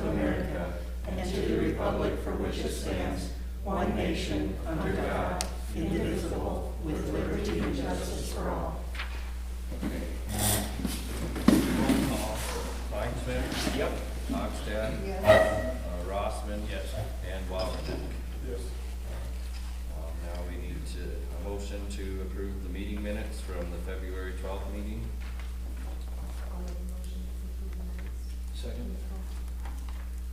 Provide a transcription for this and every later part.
of America, and to the republic for which it stands, one nation, under God, indivisible, with liberty and justice for all. Roll call. Kleinsmith? Yep. Hogstad? Yes. Rossman? Yes. And Wallace? Yes. Now we need a motion to approve the meeting minutes from the February 12th meeting. Second?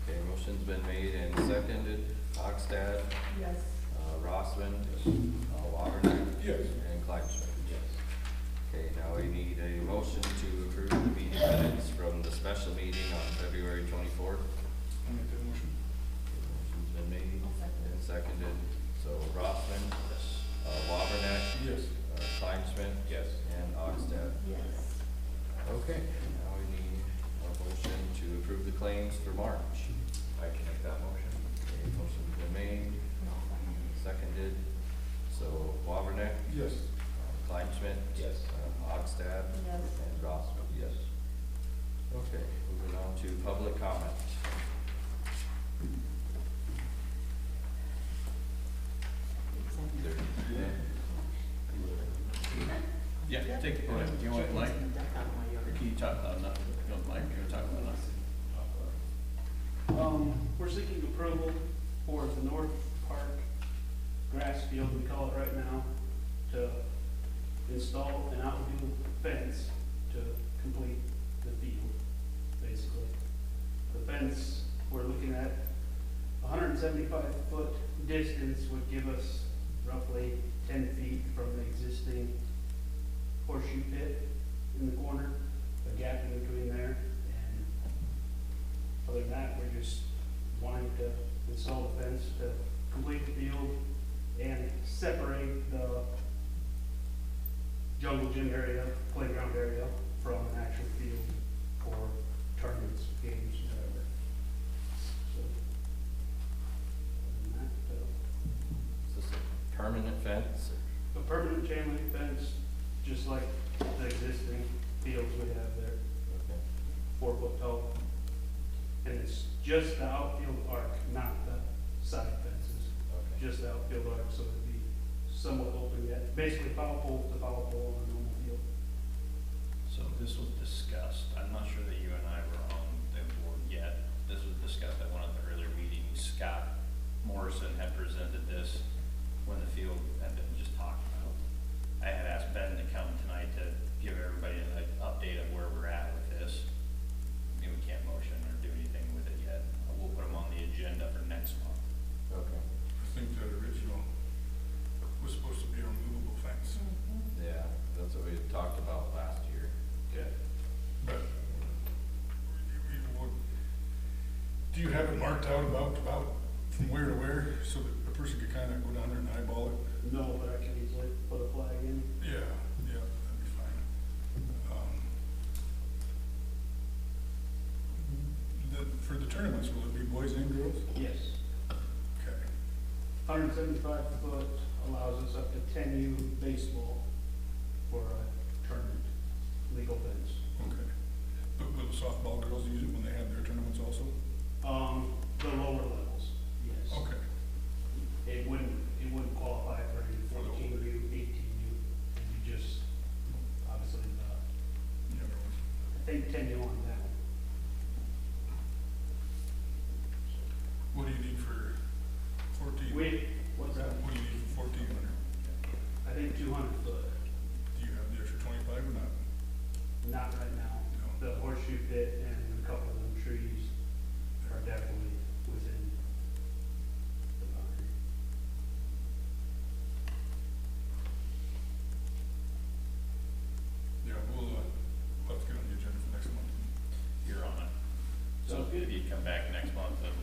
Okay, motion's been made and seconded. Hogstad? Yes. Rossman? Waterman? Yes. And Kleinsmith? Yes. Okay, now we need a motion to approve the meeting minutes from the special meeting on February 24th. I'll make that motion. Motion's been made and seconded. So Rossman? Yes. Wabernack? Yes. Kleinsmith? Yes. And Hogstad? Yes. Okay, now we need a motion to approve the claims for March. I can make that motion. Okay, motion's been made, seconded. So Wabernack? Yes. Kleinsmith? Yes. Hogstad? Yes. And Rossman? Yes. Okay, moving on to public comment. Yeah, take it. You want Mike? Or can you talk loud enough? You want Mike? You want to talk loud enough? We're seeking approval for the North Park grass field, we call it right now, to install an outfield fence to complete the field, basically. The fence, we're looking at 175-foot distance would give us roughly 10 feet from the existing horseshoe pit in the corner, a gap in between there, and other than that, we're just wanting to install the fence to complete the field and separate the jungle gym area, playground area from an actual field for tournaments, games, whatever. So, other than that, Is this a permanent fence? a permanent chain link fence, just like the existing fields we have there, Okay. 4 foot tall. And it's just the outfield arc, not the side fences, Okay. just the outfield arc, so it'd be somewhat open yet, basically foul pole to foul pole on a normal field. So this was discussed, I'm not sure that you and I were on the board yet. This was discussed at one of the earlier meetings. Scott Morrison had presented this when the field had been just talked about. I had asked Ben to come tonight to give everybody an update of where we're at with this. I mean, we can't motion or do anything with it yet. We'll put them on the agenda for next month. Okay. I think that original was supposed to be a removable fence. Yeah, that's what we had talked about last year. Okay. But, do you have it marked out about from where to where, so that a person could kind of go down there and eyeball it? No, but I can easily put a flag in. Yeah, that'd be fine. For the tournaments, will it be boys and girls? Yes. Okay. 175 foot allows us up to 10U baseball for a tournament, legal fence. Okay. But will the softball girls use it when they have their tournaments also? The lower levels, yes. Okay. It wouldn't qualify for any 14U, 18U. It'd be just, obviously, Yeah, I think 10U on that. what do you need for 14? What's that? What do you need for 1400? I think 200 foot, Do you have the extra 25 or not? not right now. No. The horseshoe pit and a couple of them trees are definitely within the boundary. Yeah, we'll have to get on the agenda for next month. You're on it. So Sounds good. if you come back next month and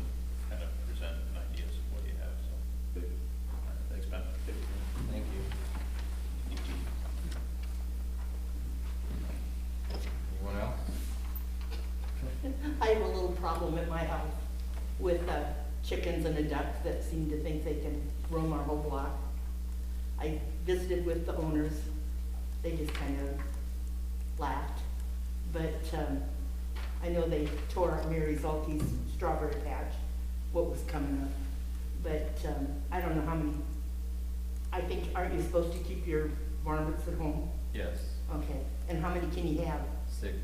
kind of present ideas of what you have, so. Good. All right, thanks, Ben. Thank you. Anyone else? I have a little problem at my house with chickens and a duck that seem to think they can roam our whole block. I visited with the owners. They just kind of laughed. But I know they tore up Mary Zolke's strawberry patch, what was coming up. But, I don't know how many, I think, aren't you supposed to keep your varmints at home? Yes, Okay, and how many can you have? 6.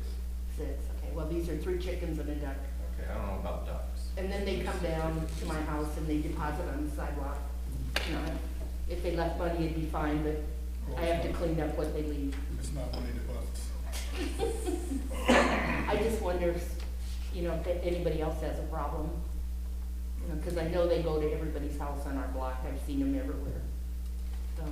6, okay, well, these are 3 chickens and a duck. Okay, I don't know about ducks. And then they come down to my house and they deposit on the sidewalk. You know, if they left money, it'd be fine, but I have to clean up what they leave. It's not money deposits. I just wonder if, you know, if anybody else has a problem. You know, because I know they go to everybody's house on our block. I've seen them everywhere. So,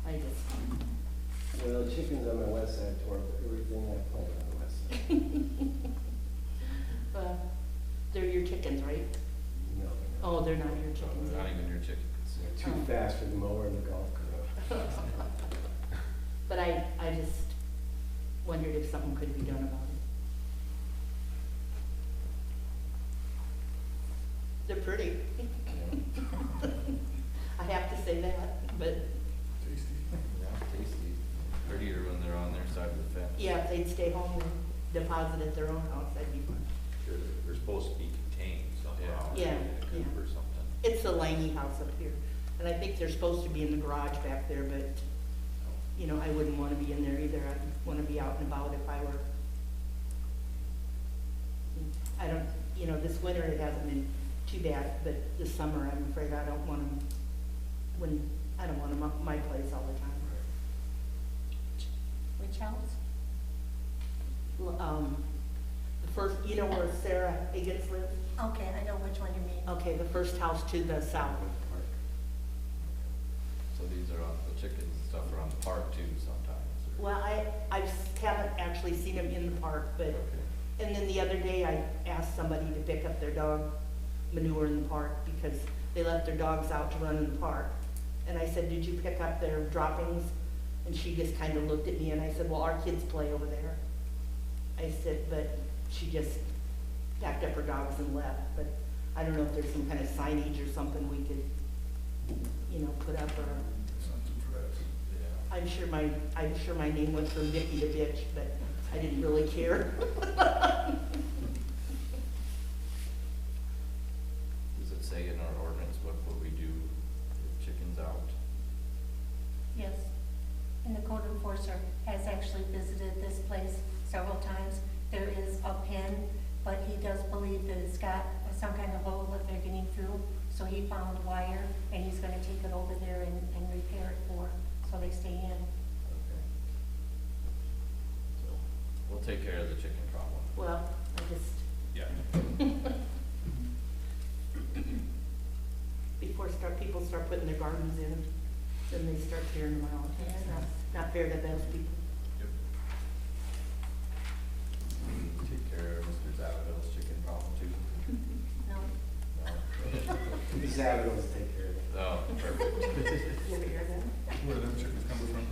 I just, Well, the chickens on the west side tore up everything I planted on the west side. they're your chickens, right? No, Oh, they're not your chickens. Not even your chickens. they're too fast for the mower and the golf cart. But I just wondered if something could be done about it. They're pretty. I have to say that, but Tasty. Yeah, tasty. Prettier when they're on their side of the fence. yeah, if they'd stay home and deposit at their own house, that'd be fun. Sure, they're supposed to be contained somehow. Yeah, in a coop yeah. or something. It's the Langy house up here, and I think they're supposed to be in the garage back there, but, you know, I wouldn't wanna be in there either. I'd wanna be out and about if I were. I don't, you know, this winter it hasn't been too bad, but this summer, I'm afraid I don't want them, I don't want them up my place all the time. Which house? The first, you know where Sarah Higgins lives? Okay, I know which one you mean. Okay, the first house to the south. So these are on, the chickens and stuff are on the park too sometimes. or- Well, I haven't actually seen them in the park, but, Okay. and then the other day I asked somebody to pick up their dog manure in the park because they left their dogs out to run in the park. And I said, did you pick up their droppings? And she just kind of looked at me and I said, well, our kids play over there. I said, but she just packed up her dogs and left. But I don't know if there's some kind of signage or something we could, you know, put up or, Something for that. Yeah. I'm sure my name went from Vicky to bitch, but I didn't really care. Does it say in our ordinance what we do with chickens out? Yes. And the code enforcer has actually visited this place several times. There is a pen, but he does believe that it's got some kind of hole that they're getting through. So he found wire and he's gonna take it over there and repair it so they stay in. Okay. So, we'll take care of the chicken problem. Well, I just, Yeah. before people start putting their gardens in, then they start tearing them out. It's not fair to those people. Yep. Take care of Mr. Zavadil's chicken problem too. No? No? The Zavados take care of it. Oh, perfect. You ever hear that? Where are them chickens coming from?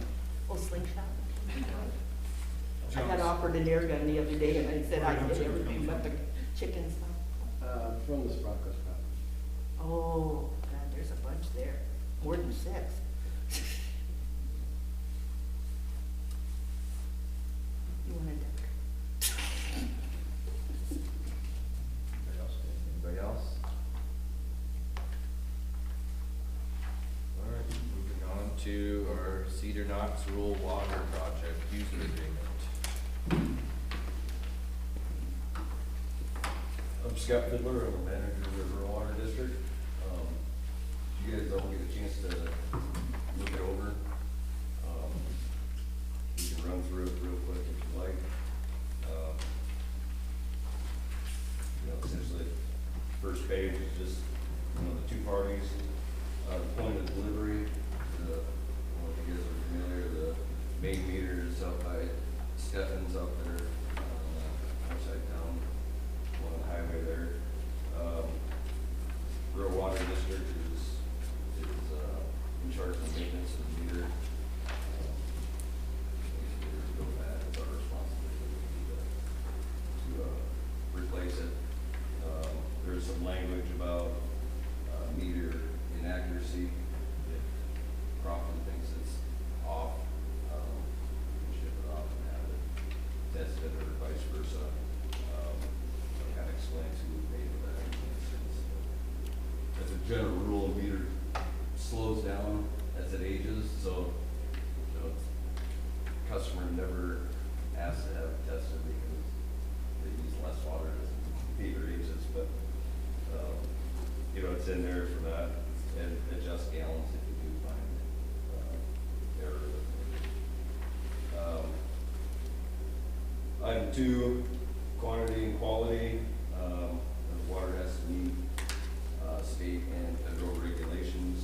Oh, slingshot. I John's. got offered an air gun the other day and I said Where I'd them get chickens everything come but the from? chicken stuff. From the Sprockles property. Oh, God, there's a bunch there, more than 6. You want a duck? Anybody else? Anybody else? All right, moving on to our Cedar Knox Rural Water Project user agreement. I'm Scott Fiddler, I'm the manager of the Rural Water District. You guys all get a chance to look it over. You can run through it real quick if you like. You know, essentially, first page is just, you know, the two parties, the point of delivery, the, I don't know if you guys are familiar, the main meter is up by Stephens up there, outside town, on the highway there. Rural Water District is in charge of the maintenance of the meter. It's our responsibility to replace it. There's some language about meter inaccuracy. If Crofton thinks it's off, we can ship it off and have it tested or vice versa. to 2, quantity and quality. The water has to meet state and federal regulations.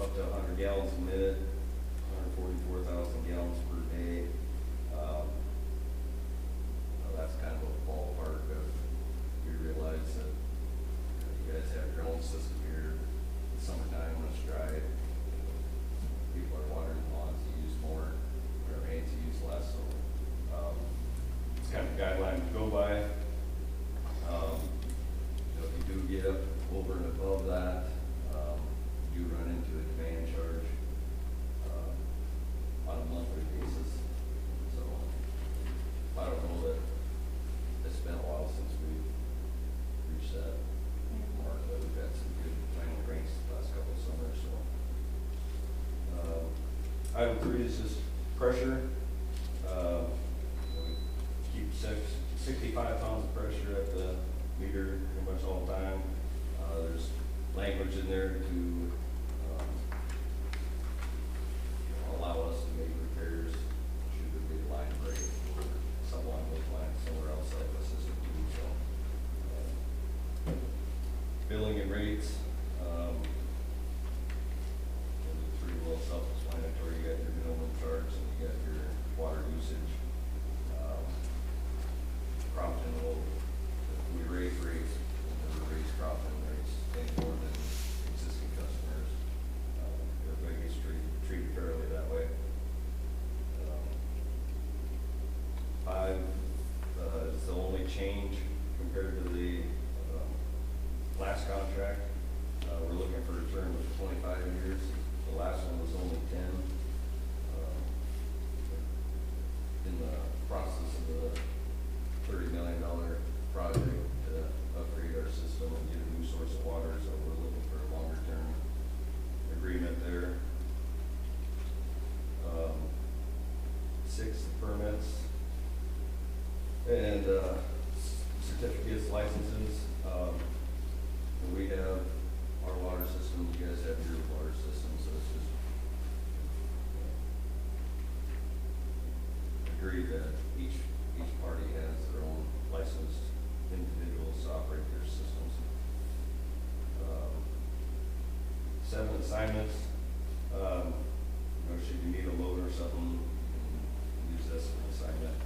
Up to 100 gallons a minute, 144,000 gallons per day. Well, that's kind of a ballpark of, we realize that you guys have your own system here. In summertime, when it's dry, people are watering lawns, you use more, when it rains, you use less, so, it's kind of a guideline to go by. You know, if you do get up over and above that, you do run into a demand charge, on a monthly basis. So, I don't know that, it's been a while since we've reached that mark, but we've had some good final rains the last couple of summers, so. Item 3 is just pressure. We keep 65 pounds of pressure at the meter pretty much all the time. There's language in there to allow us to make repairs should there be a line break or some along those lines somewhere else out of the system too. So, billing and rates. Those are pretty well self-explanatory. You got your minimum charge and you got your water usage. Crofton will, if we raise rates, we'll never raise Crofton rates any more than existing customers. Everybody gets treated fairly that way. 5 is the only change compared to the last contract. We're looking for a term of 25 years. The last one was only 10. In the process of the $30 million project to upgrade our system and get a new source of water, so we're looking for a longer term agreement there. 6, permits and certificates, licenses. We have our water system, you guys have your water system, so it's just agreed that each party has their own licensed individuals to operate their systems. 7, assignments. You know, should you need a load or something, you can use this as an assignment.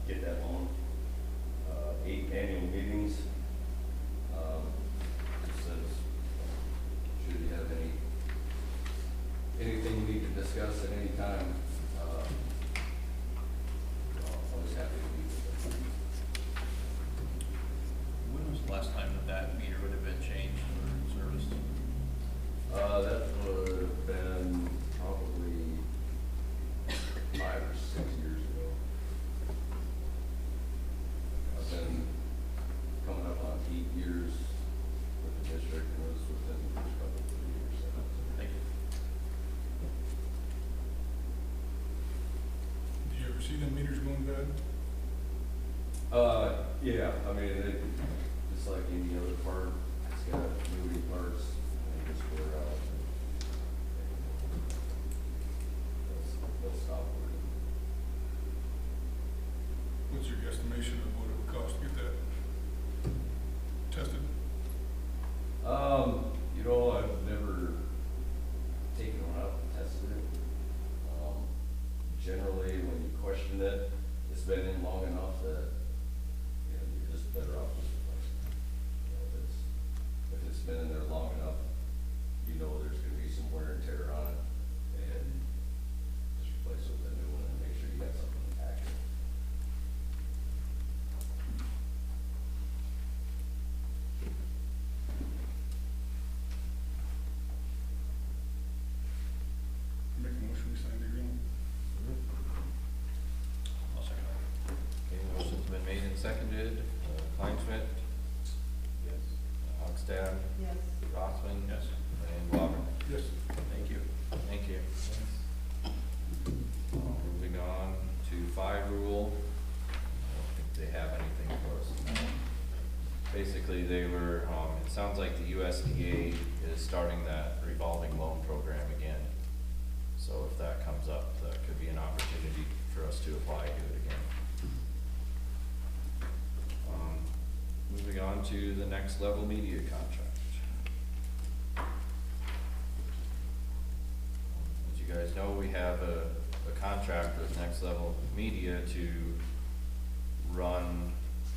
Get that loan. 8 annual meetings. It says, should you have anything you need to discuss at any time, always happy to meet with them. When was the last time that meter would have been changed or serviced? That would have been probably 5 or 6 years ago. I've been coming up on 8 years with the district, and it was within the first couple of years. Thank you. Do you ever see them meters going bad? Yeah, I mean, it's like any other part, it's got moving parts, and they just wear out. They'll stop working. What's your guesstimation of what it would cost to get that tested? You know, I've never taken one out and tested it. Generally, when you question it, it's been in long enough that, you know, you're just better off just replacing it. You know, if it's been in there long enough, you know there's gonna be some wear and tear on it, and just replace it with a new one and make sure you got something accurate. Make a motion, we sign the agreement. I'll second that. Okay, motion's been made and seconded. Kleinschmidt, Yes. Hogstab, Yes. Rossman. Yes. And Water. Yes. Thank you. Thank you. Moving on to 5 rule. I don't think they have anything for us. basically they were, it sounds like the USDA is starting that revolving loan program again. So if that comes up, that could be an opportunity for us to apply to it again. Moving on to the Next Level Media contract. As you guys know, we have a contract with Next Level Media to run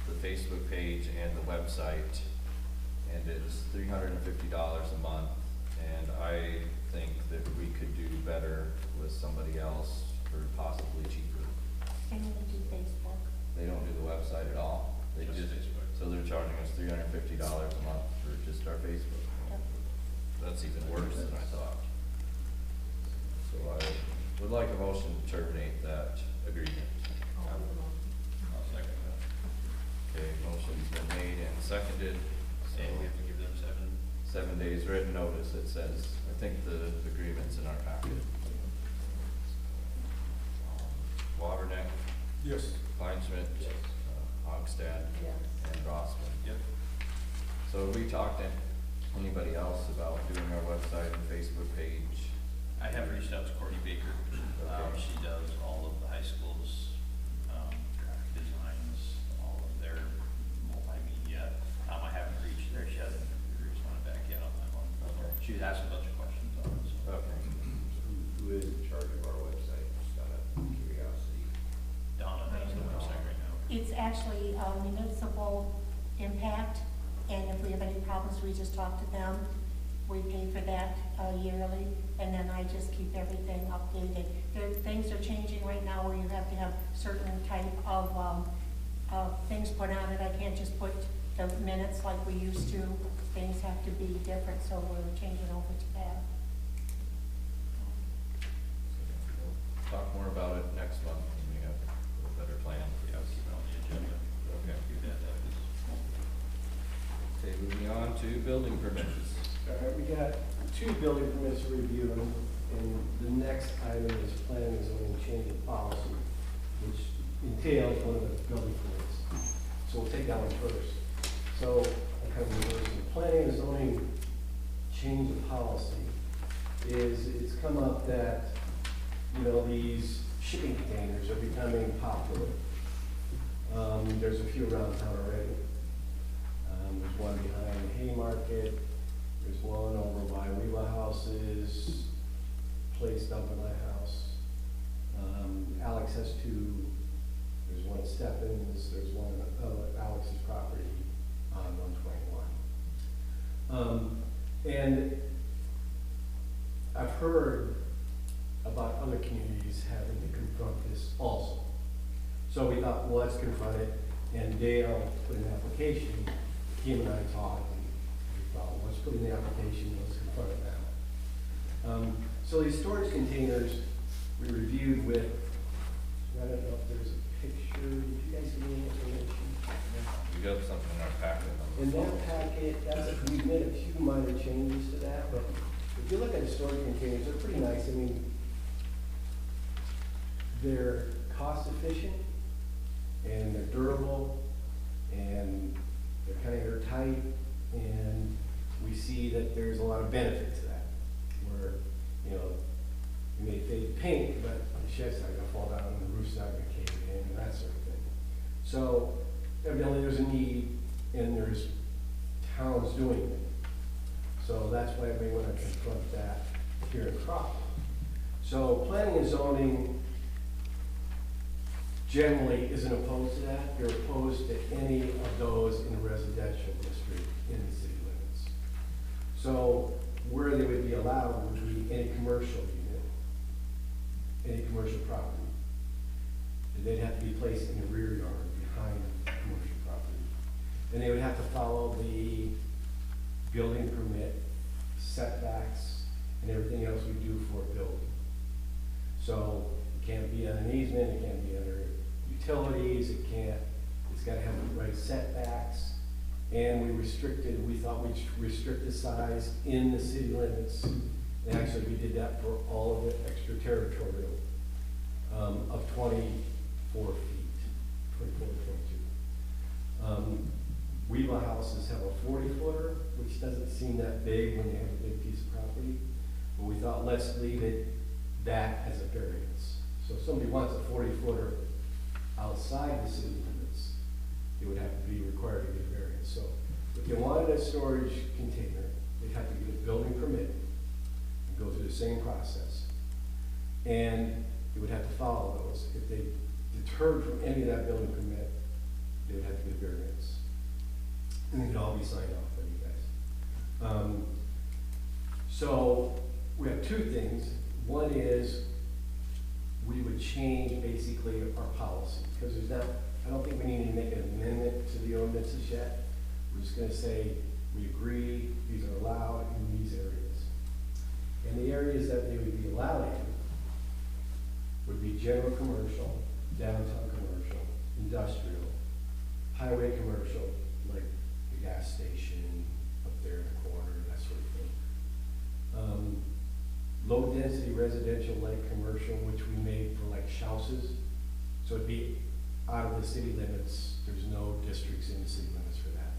the Facebook page and the website, and it's $350 a month, and I think that we could do better with somebody else for possibly cheaper. They only do Facebook. They don't do the website at all. They Just just, Facebook. so they're charging us $350 a month for just our Facebook. Yep. That's even worse than I thought. So I would like a motion to terminate that agreement. I'll second that. Okay, motion's been made and seconded. So And we have to give them 7 days written notice, it says. I think the agreement's in our packet. Waberneck, Yes. Kleinschmidt, Hogstad, and Rossman. Yep. So have we talked to anybody else about doing our website and Facebook page? I have reached out to Courtney Baker. Okay. She does all of the high schools, graphic designs, all of their multimedia. I haven't reached there, she hasn't responded back yet on that one. Okay. She was asking a bunch of questions on it, so. Okay. Who is in charge of our website, just out of curiosity? Donna has the website right now. It's actually municipal impact, and if we have any problems, we just talk to them. We pay for that yearly, and then I just keep everything updated. Things are changing right now where you have to have certain type of things put on it. I can't just put the minutes like we used to. Things have to be different, so we're changing over to that. We'll talk more about it next month when we have a better plan. Yeah, I'll keep it on the agenda. Okay. Do that, Okay, moving on to building permits. All right, we got 2 building permits to review, and the next item is planning and zoning change of policy, which entails one of the building permits. So we'll take that one first. So, I kind of reverse it. Planning and zoning change of policy is, it's come up that, you know, these shipping containers are becoming popular. There's a few around town already. There's one behind the Haymarket. There's one over by Weaver Houses, place up in my house. Alex has 2. There's one at Stephens. There's one at Alex's property on 121. And I've heard about other communities having to confront this also. So we thought, well, let's confront it. And Dale put an application. Him and I talked, and we thought, well, let's put in the application, let's confront it now. So these storage containers, we reviewed with, I don't know if there's a picture, did you guys get any information? We got something in our packet. In that packet, we've made a few minor changes to that, but if you look at the storage containers, they're pretty nice. I mean, they're cost efficient, and they're durable, and they're kind of airtight, and we see that there's a lot of benefit to that. Where, you know, you may fade paint, but the shed's not gonna fall down, and the roof's not gonna cave in, and that sort of thing. So evidently there's a need, and there's towns doing it. So that's why we want to confront that here in Crofton. So planning and zoning generally isn't opposed to that. They're opposed to any of those in the residential district in the city limits. So where they would be allowed would be any commercial unit, any commercial property. And they'd have to be placed in the rear yard behind commercial property. And they would have to follow the building permit, setbacks, and everything else we do for a building. So it can't be on an easement, it can't be under utilities, it's gotta have the right setbacks. And we thought we'd restrict the size in the city limits. And actually, we did that for all of it extraterritorial, of 24 feet, 24 to 22. Weeva houses have a 40-footer, which doesn't seem that big when you have a big piece of property. But we thought, let's leave it that as a variance. So if somebody wants a 40-footer outside the city limits, it would have to be required to get a variance. So if they wanted a storage container, they'd have to get a building permit and go through the same process. And they would have to follow those. If they deterred from any of that building permit, they would have to get a variance. And it could all be signed off by you guys. So we have two things. One is we would change basically our policy, because there's not, I don't think we need to make an amendment to the ordinances yet. We're just gonna say, we agree, these are allowed in these areas. And the areas that they would be allowed in would be general commercial, downtown commercial, industrial, highway commercial, like the gas station up there in the corner, that sort of thing. Low density residential, light commercial, which we made for like houses. So it'd be out of the city limits, there's no districts in the city limits for that.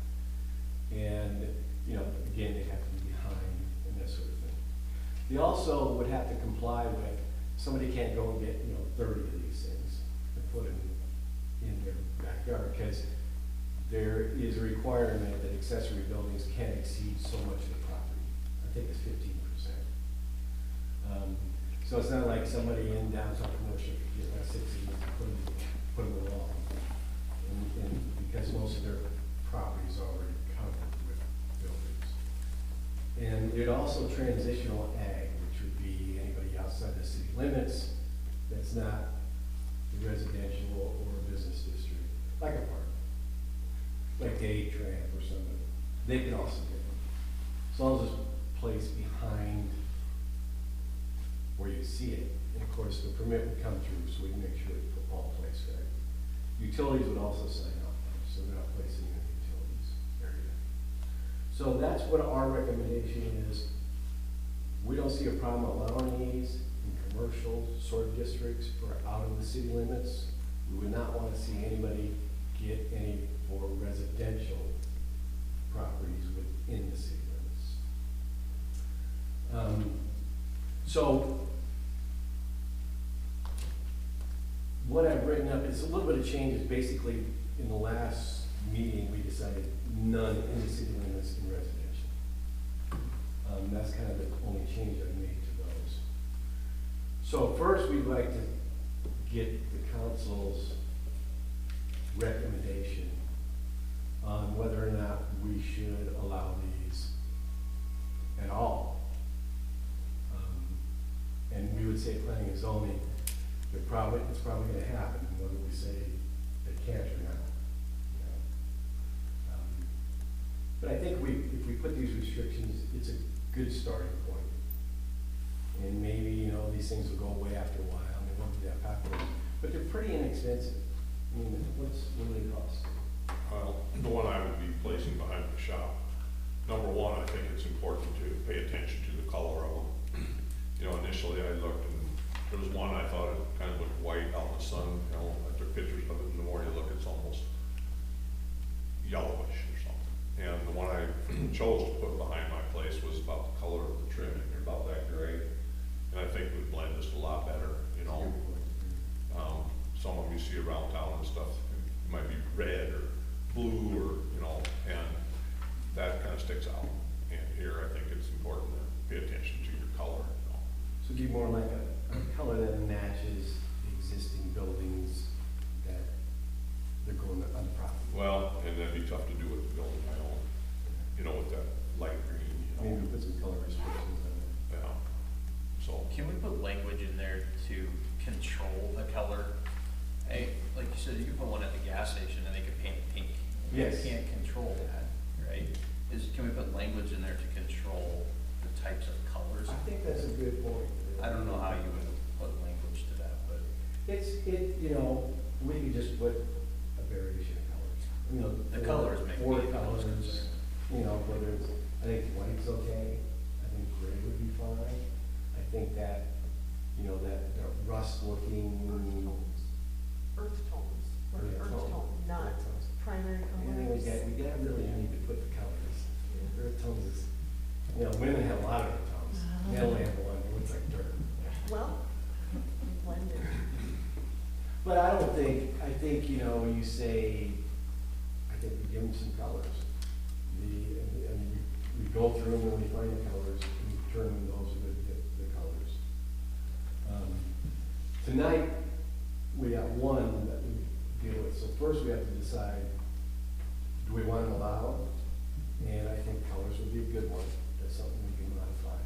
And, you know, again, they have to be behind and that sort of thing. They also would have to comply with, somebody can't go and get, 30 of these things and put them in their backyard, because there is a requirement that accessory buildings can't exceed so much of the property. I think it's 15%. So it's not like somebody in downtown commercial could get like 6 of these and put them along. And because most of their property is already covered with buildings. And it also transitional ag, which would be anybody outside the city limits that's not a residential or a business district, like a park, like a tramp or something. They can also get them. As long as it's placed behind where you see it. And of course, the permit would come through, so we make sure it's all placed right. Utilities would also sign off on it, so they're not placing in the utilities area. So that's what our recommendation is. We don't see a problem allowing these in commercial sort of districts or out of the city limits. We would not want to see anybody get any for residential properties within the city limits. So what I've written up is a little bit of changes. Basically, in the last meeting, we decided none in the city limits in residential. That's kind of the only change I've made to those. So first, we'd like to get the council's recommendation on whether or not we should allow these at all. And we would say planning and zoning, it's probably gonna happen, whether we say it can't or not. But I think if we put these restrictions, it's a good starting point. And maybe, these things will go away after a while, and they won't be that popular. But they're pretty inexpensive. I mean, what do they cost? Well, the one I would be placing behind the shop, number one, I think it's important to pay attention to the color of them. Initially I looked and there was one I thought it kind of looked white out in the sun. I took pictures of it, and the more you look, it's almost yellowish or something. And the one I chose to put behind my place was about the color of the trimming, they're about that gray. And I think it would blend just a lot better, Some of them you see around town and stuff, it might be red or blue or, and that kind of sticks out. And here, I think it's important to pay attention to your color. So be more like a color that matches the existing buildings that they're going on the property. Well, and that'd be tough to do with the building I own, with that light green, Maybe put some color restrictions on it. Yeah, so. Can we put language in there to control the color? Hey, like you said, you can put one at the gas station and they could paint it pink. Yes. You can't control that, right? Can we put language in there to control the types of colors? I think that's a good point. I don't know how you would put language to that, but. We could just put a variation of colors. The colors make me four the most colors, concerned. whether it's, I think white's okay, I think gray would be fine. I think that, that rust looking. Earth tones, Earth earth tone. tone, not Earth tones. primary And then colors. we got really You know, women have a lot of tongues. They only have one, it looks like dirt. Well, blended. But I don't think, I think, you know, you say, I think we give them some colors. And we go through them and we find the colors, and we determine those are the colors. Tonight, we got one that we deal with. So first we have to decide, do we want to allow? And I think colors would be a good one. That's something we can modify.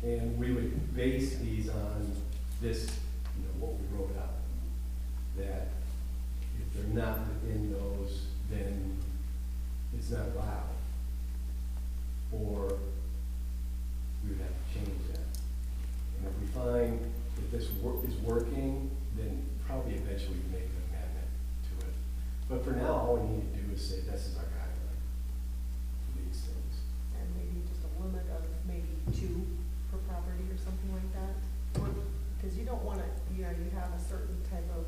And we would base these on this, you know, what we wrote out. That if they're not within those, then it's not allowed. Or we would have to change that. And if we find that this is working, then probably eventually we can make an amendment to it. But for now, all we need to do is say, this is our guideline for these things. And maybe just a limit of maybe 2 per property or something like that. Or, because you don't want to, you know, you have a certain type of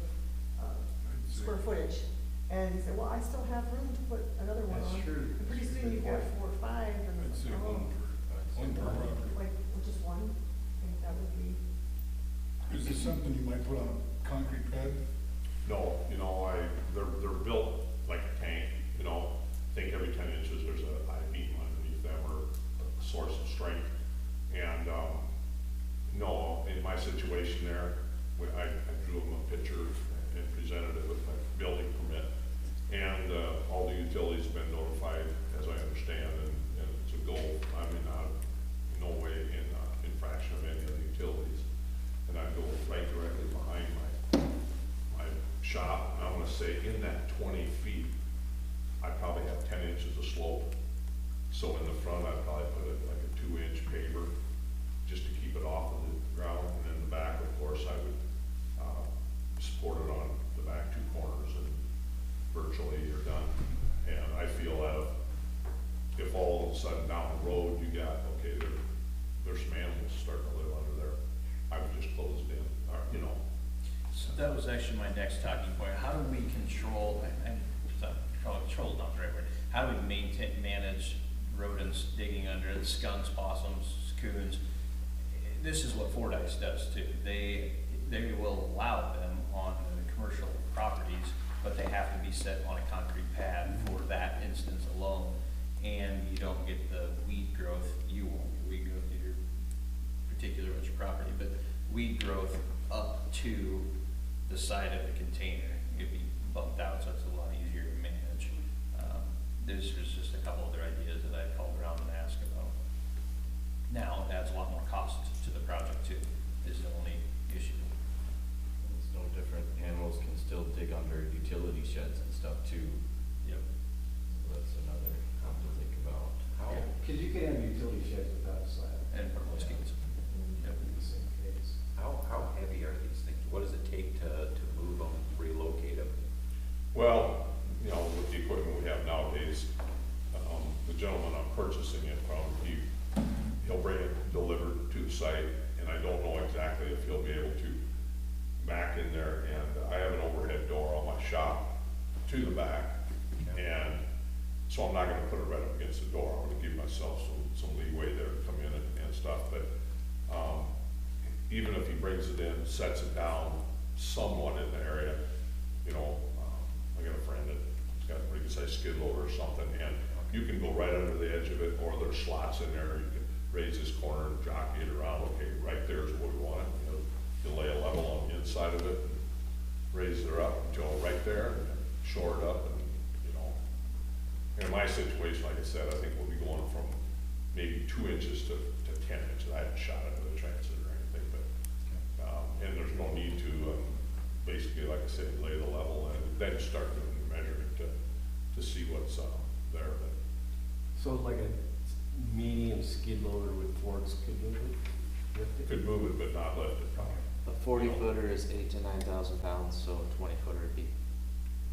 square footage. And you say, well, I still have room to put another one That's on. true. And pretty soon you've got 4 or 5 and, I'd say oh, one per property. like, just one, I think that would be. Is this something you might put on a concrete pad? No, you know, they're built like a tank, you know, I think every 10 inches there's a I-beam underneath them or a source of strength. And, no, in my situation there, I drew them a picture and presented it with my building permit. And, all the utilities have been notified, as I understand, and it's a goal. I mean, in no way in infraction of any of the utilities. And I go right directly behind my shop, and I'm gonna say in that 20 feet, I probably have 10 inches of slope. So in the front, I'd probably put it like a 2-inch paver, just to keep it off of the ground, and in the back, of course, I would, support it on the back 2 corners, and virtually you're done. And I feel that if all of a sudden down the road, you got, okay, there's some animals starting to live under there, I would just close it in, or, you know. So that was actually my next talking point. How do we control, control is not the right word, how do we manage rodents digging under it, skunks, possums, coons? This is what Fordyce does too. They will allow them on the commercial properties, but they have to be set on a concrete pad for that instance alone. And you don't get the weed growth, you won't get weed growth in your particular which property, but weed growth up to the side of the container. It'd be bumped out, so it's a lot easier to manage. There's just a couple other ideas that I called around and asked about. Now, it adds a lot more cost to the project too, is the only issue. It's no different, animals can still dig under utility sheds and stuff too. Yep. That's another, something to think about. How, Because you can have utility sheds without a slab. And for most kids. Yep. In the same case. How heavy are these things? What does it take to move them, relocate them? Well, you know, with the equipment we have nowadays, the gentleman I'm purchasing it from, he'll bring it delivered to the site, and I don't know exactly if he'll be able to back in there, and I have an overhead door on my shop to the back, and so I'm not gonna put it right up against the door. I'm gonna give myself some leeway there to come in and stuff, but, even if he brings it in, sets it down somewhat in the area, you know, I got a friend that's got a pretty good sized skid loader or something, and you can go right under the edge of it, or there's slots in there, you can raise this corner and jockey it around, okay, right there's where we want it, you know, you lay a level on the inside of it, and raise it up until right there, and then shore it up, and, you know. In my situation, like I said, I think we'll be going from maybe 2 inches to 10 inches. I haven't shot it with a transit or anything, but, and there's no need to, basically, like I said, lay the level and then start doing the measuring to see what's, there, but. So like a medium skid loader with forks could move it? Lift it? Could move it, but not lift it. A 40-footer is 8,000 to 9,000 pounds, so a 20-footer would be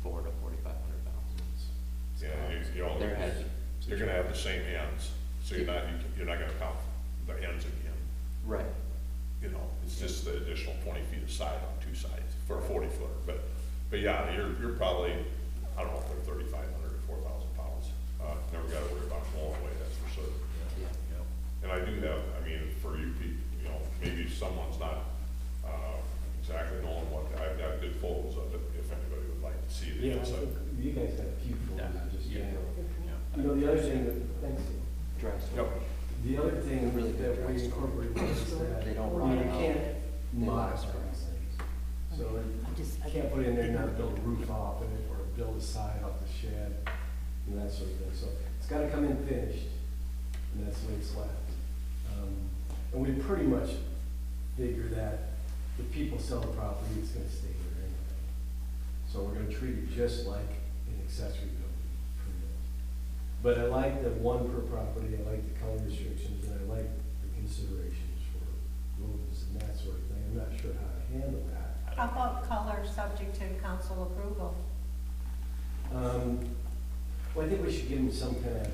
400 to 4,500 pounds. Yeah, you know, They're heavy. you're gonna have the same ends, so you're not gonna count the ends again. Right. You know, it's just the additional 20 feet of side on 2 sides for a 40-footer, but yeah, you're probably, I don't know if they're 3,500 to 4,000 pounds. Never gotta worry about them blowing away, that's for certain. Yeah. have, I mean, for you people, you know, maybe someone's not, exactly knowing what, I've got good photos of it, if anybody would like to see the Yeah, I inside. think you guys got a few photos, just, Yeah. you know, the other thing that, thanks, Steve. Drive Yep. store. The other thing Really good that we drugstore. incorporate is that, They don't you rot know, you out. can't They last modify forever. these things. So I you can't put in there now, build a roof off it, or build a side off the shed, and that sort of thing. So it's gotta come in finished, and that's the way it's left. And we pretty much figure that if people sell the property, it's gonna stay there anyway. So we're gonna treat it just like an accessory building permit. But I like the one per property, I like the color restrictions, and I like the considerations for rules and that sort of thing. I'm not sure how to handle that. How about color subject to council approval? Well, I think we should give them some kind of,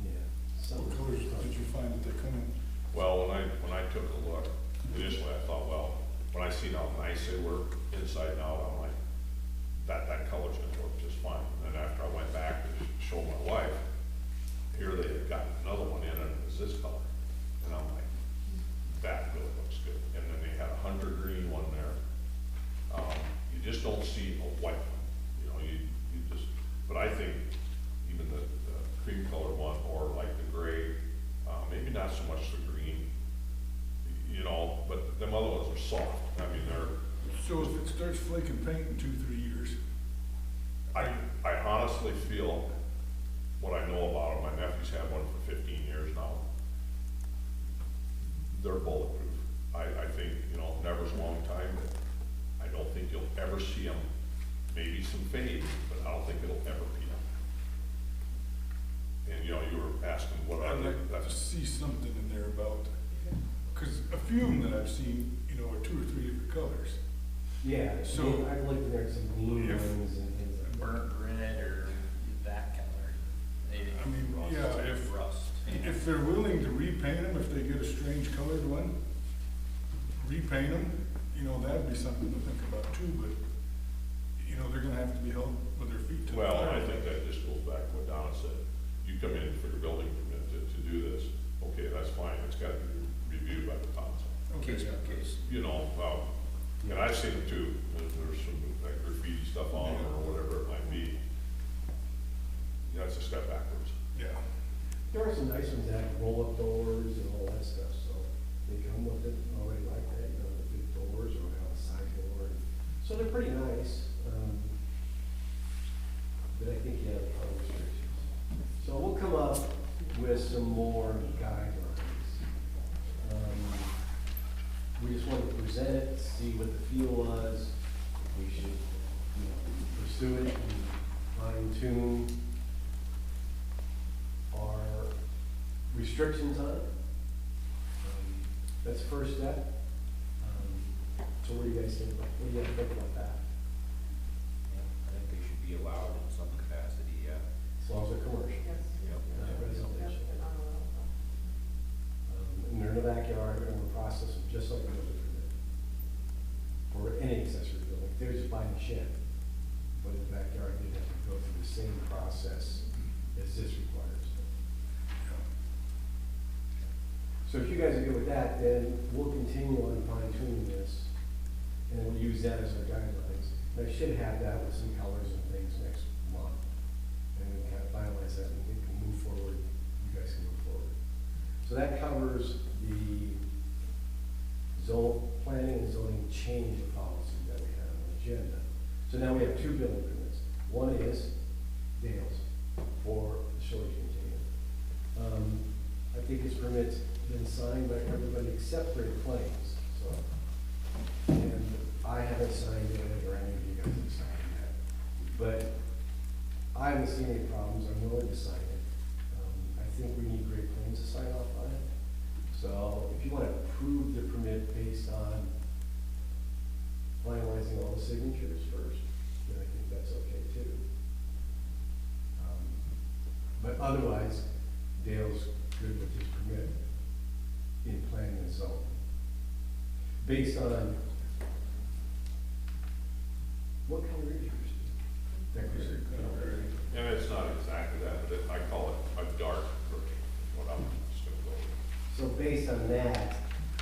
yeah, some. What colors did you find that they come in? Well, when I took a look, initially I thought, well, when I seen how nice they were inside and out, I'm like, that color's gonna work just fine. And then after I went back to show my wife, here they had gotten another one in and it was this color. And I'm like, that really looks good. And then they had a hunter green one there. You just don't see a white one, you know, you just, but I think even the cream color one or like the gray, maybe not so much the green, you know, but them other ones are soft. I mean, So if it starts flaking paint in 2-3 years, I honestly feel what I know about them, my nephew's had one for 15 years now. They're bulletproof. I think, you know, never's a long time, but I don't think you'll ever see them, maybe some fade, but I don't think it'll ever peel. And, you know, you were asking what I I'd think, like to that's, see something in there about, because a few of them that I've seen, you know, are 2 or 3 different colors. Yeah, So- so I'd like to there some blue If- ones and things like that. Burnt red or that color. Maybe I mean, rust, yeah, rust. If they're willing to repaint them, if they get a strange colored one, repaint them, you know, that'd be something to think about too, but, you know, they're gonna have to be held with their feet to the well, fire. I think that just goes back to what Donna said. You come in for your building permit to do this, okay, that's fine, it's gotta be reviewed by the council. Okay, Case by yeah. case. You know, and I've seen them too, there's some like graffiti stuff on them or whatever it might be. That's a step backwards. Yeah. There are some nice ones that have roll-up doors and all that stuff, so they come with it already like that, you know, the big doors or have a side door. So they're pretty nice, but I think you have other restrictions. So we'll come up with some more guidelines. We just wanted to present it, see what the feel was, if we should, you know, pursue it and fine tune our restrictions on it. That's the first step. So what do you guys think about, what do you guys think about that? I think they should be allowed in some capacity, yeah. As long as they're commercial. Yes. Not residential. They're not allowed. And they're in the backyard, and we're processing just like another permit. For any accessory building, if they're just buying a shed, but in the backyard, they'd have to go through the same process as this requires. So if you guys are good with that, then we'll continue on fine tuning this, and we'll use that as our guidelines. And I should have that with some colors and things next month, and we can kind of finalize that, and we can move forward, you guys can move forward. So that covers the zone planning and zoning change of policy that we have on the agenda. So now we have 2 building permits. One is Dale's for the storage container. I think his permit's been signed by everybody except Great Plains, so. And I haven't signed it, or any of you guys have signed it yet. But I haven't seen any problems, I'm willing to sign it. I think we need Great Plains to sign off on it. So if you want to approve the permit based on finalizing all the signatures first, then I think that's okay too. But otherwise, Dale's good with his permit in planning and zoning. Based on, what color is yours? Decorative. And it's not exactly that, but I call it a dark version, what I'm So based on that,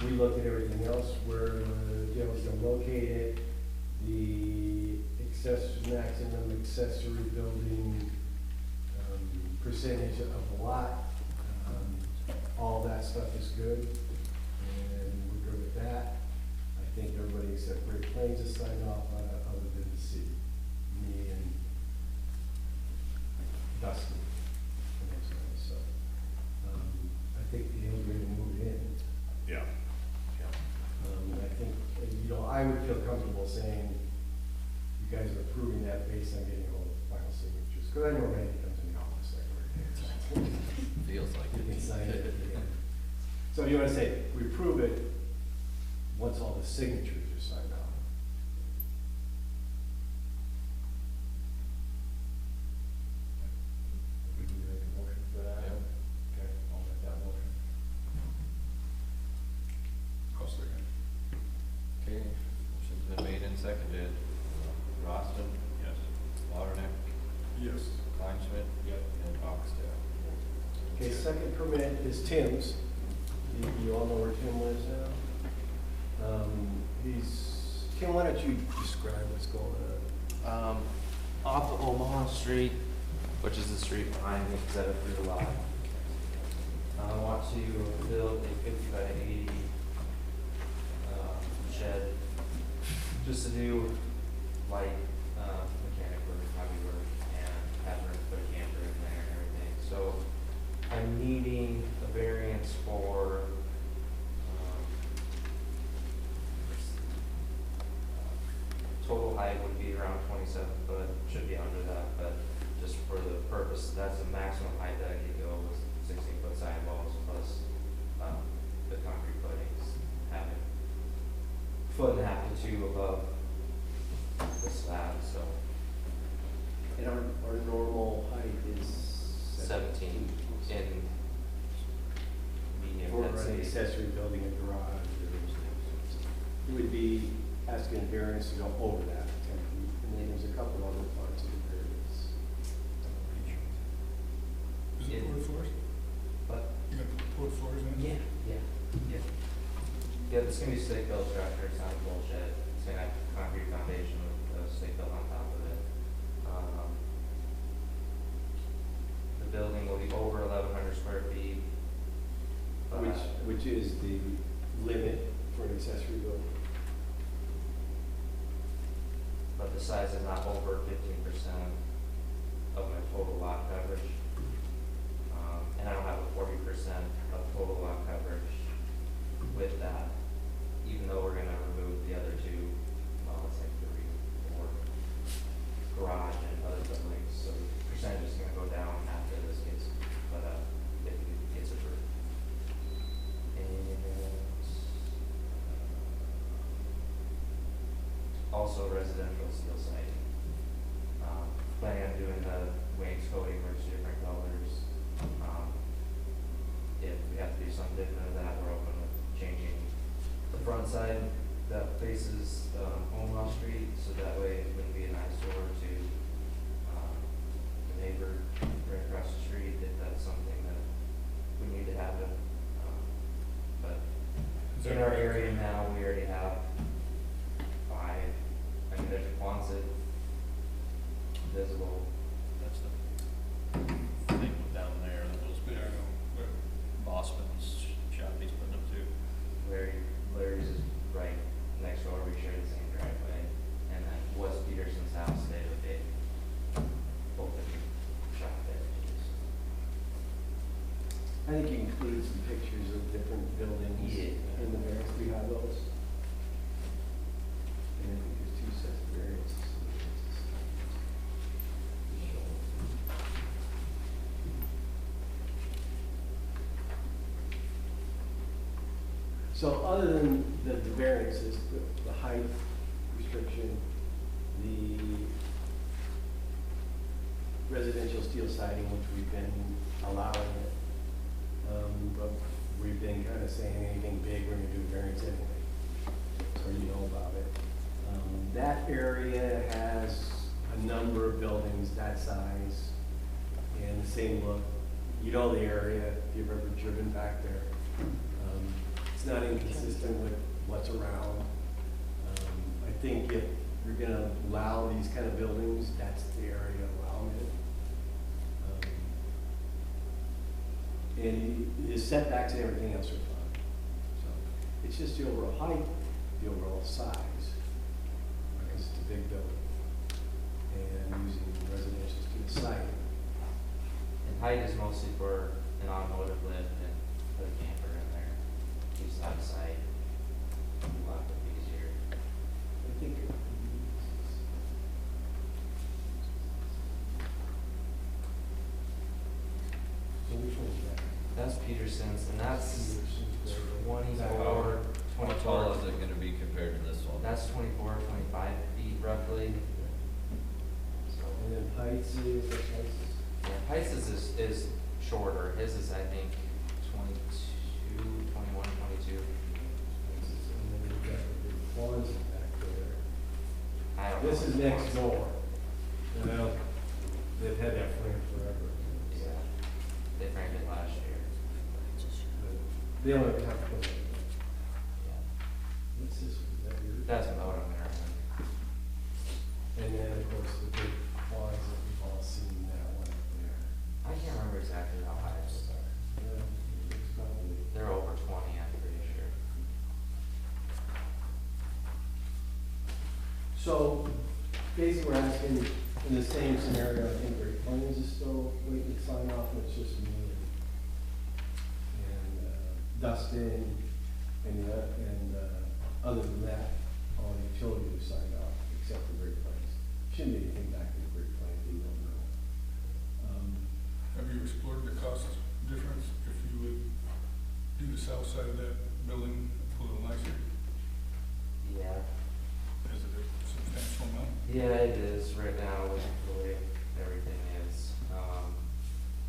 we looked at everything else, where the jail is gonna locate it, the maximum accessory building, percentage of the lot, all that stuff is good, and we're good with that. I think everybody except Great Plains has signed off on it, other than the city, me and Dustin. and those guys. So, I think the deal's ready to move it in. Yeah. I think, I would feel comfortable saying you guys are approving that based on getting all the final signatures, because I know Randy comes in the office like every day. Feels like You can it. sign it at the end. So you wanna say, we approve it once all the signatures are signed off. We can make a motion for that? Yeah. Okay, I'll make that motion. I'll second. Okay, motion's been made and seconded. Crofton, Yes. Lauderneck, Yes. Kleinschmidt, Yep. and Oxdale. Okay, second permit is Tim's. You all know where Tim lives now? Tim, why don't you describe what's going on? Off of Omaha Street, which is the street behind me, because I have a free lot. I want to build a 50 by 80 shed, just to do light mechanic work, hobby work, and have room to put a camper in there and everything. So I'm needing a variance for total height would be around 27 foot, should be under that, but just for the purpose, that's the maximum height that I could go with 16-foot sidewalls plus the concrete footings, having foot and a half to 2 above the slab, so And our normal height is 17 in medium for an density. accessory building, a garage, you would be asking variance to go over that 10 feet, and then there's a couple other parts of the variance. Is it poured floors? But, You got poured floors in? yeah. Yeah, this is gonna be stick-built structure, it's not a bullshit. It's gonna have concrete foundation with stick-built on top of it. The building will be over 1,100 square feet. but- Which is the limit for an accessory building. But the size is not over 15% of my total lot coverage. And I don't have a 40% of total lot coverage with that, even though we're gonna remove the other two, well, it's like 3, 4, garage and other buildings, so the percentage is gonna go down after this gets, if it gets approved. And also residential steel siding. Planning on doing the wainscoting, which is different colors. If we have to do something different than that, we're open with changing the front side that faces Omaha Street, so that way it wouldn't be an eyesore to the neighbor right across the street if that's something that we need to happen. But in our area now, we already have 5. I mean, there's a Quonset visible. That's the thing down there, that was good. Bosman's shop he's putting up too. Larry's is right next door, we share the same driveway, and then Wes Peterson's house, they have a big open shop there. I think you included some pictures of different buildings Yeah. in the variance, we have those. And I think there's 2 sets of variances. So other than the variances, the height restriction, the residential steel siding, which we've been allowing it, but we've been kind of saying anything big, we're gonna do variance anyway, so you know about it. That area has a number of buildings that size and the same look. You know the area, if you've ever driven back there. It's not inconsistent with what's around. I think if you're gonna allow these kind of buildings, that's the area around it. And his setbacks and everything else are fine. So it's just the overall height, the overall size, because it's a big building. And using residential to the site. And height is mostly for an automotive lift and put a camper in there, keeps it out of sight, a lot easier. I think. So which one's that? That's Peterson's, and that's How 24, how tall is it gonna be compared to this one? That's 24, 25 feet roughly. So, And then Heights is, what Heights is? yeah, Heights is shorter. His is, I think, 22, 21, 22. And then you've got the big Quonset back there. I don't know. This is what next it's- door. Well, they've had that frame forever. Yeah, they framed it last year. But they only have to put it. Yeah, What's this one? Is that yours? that's about what I'm hearing. And then, of course, the big closet, we've all seen that one up there. I can't remember exactly how high those are. Yeah, it's probably. They're over 20, I'm pretty sure. So, basically, we're asking, in the same scenario, I think Great Plains is still waiting to sign off, and it's just me and Dustin, and other than that, all the utilities have signed off, except for Great Plains. Shouldn't be anything back in Great Plains, we don't know. Have you explored the cost difference if you would do the south side of that building a little nicer? Yeah. Is it a substantial amount? Yeah, it is right now with the way everything is.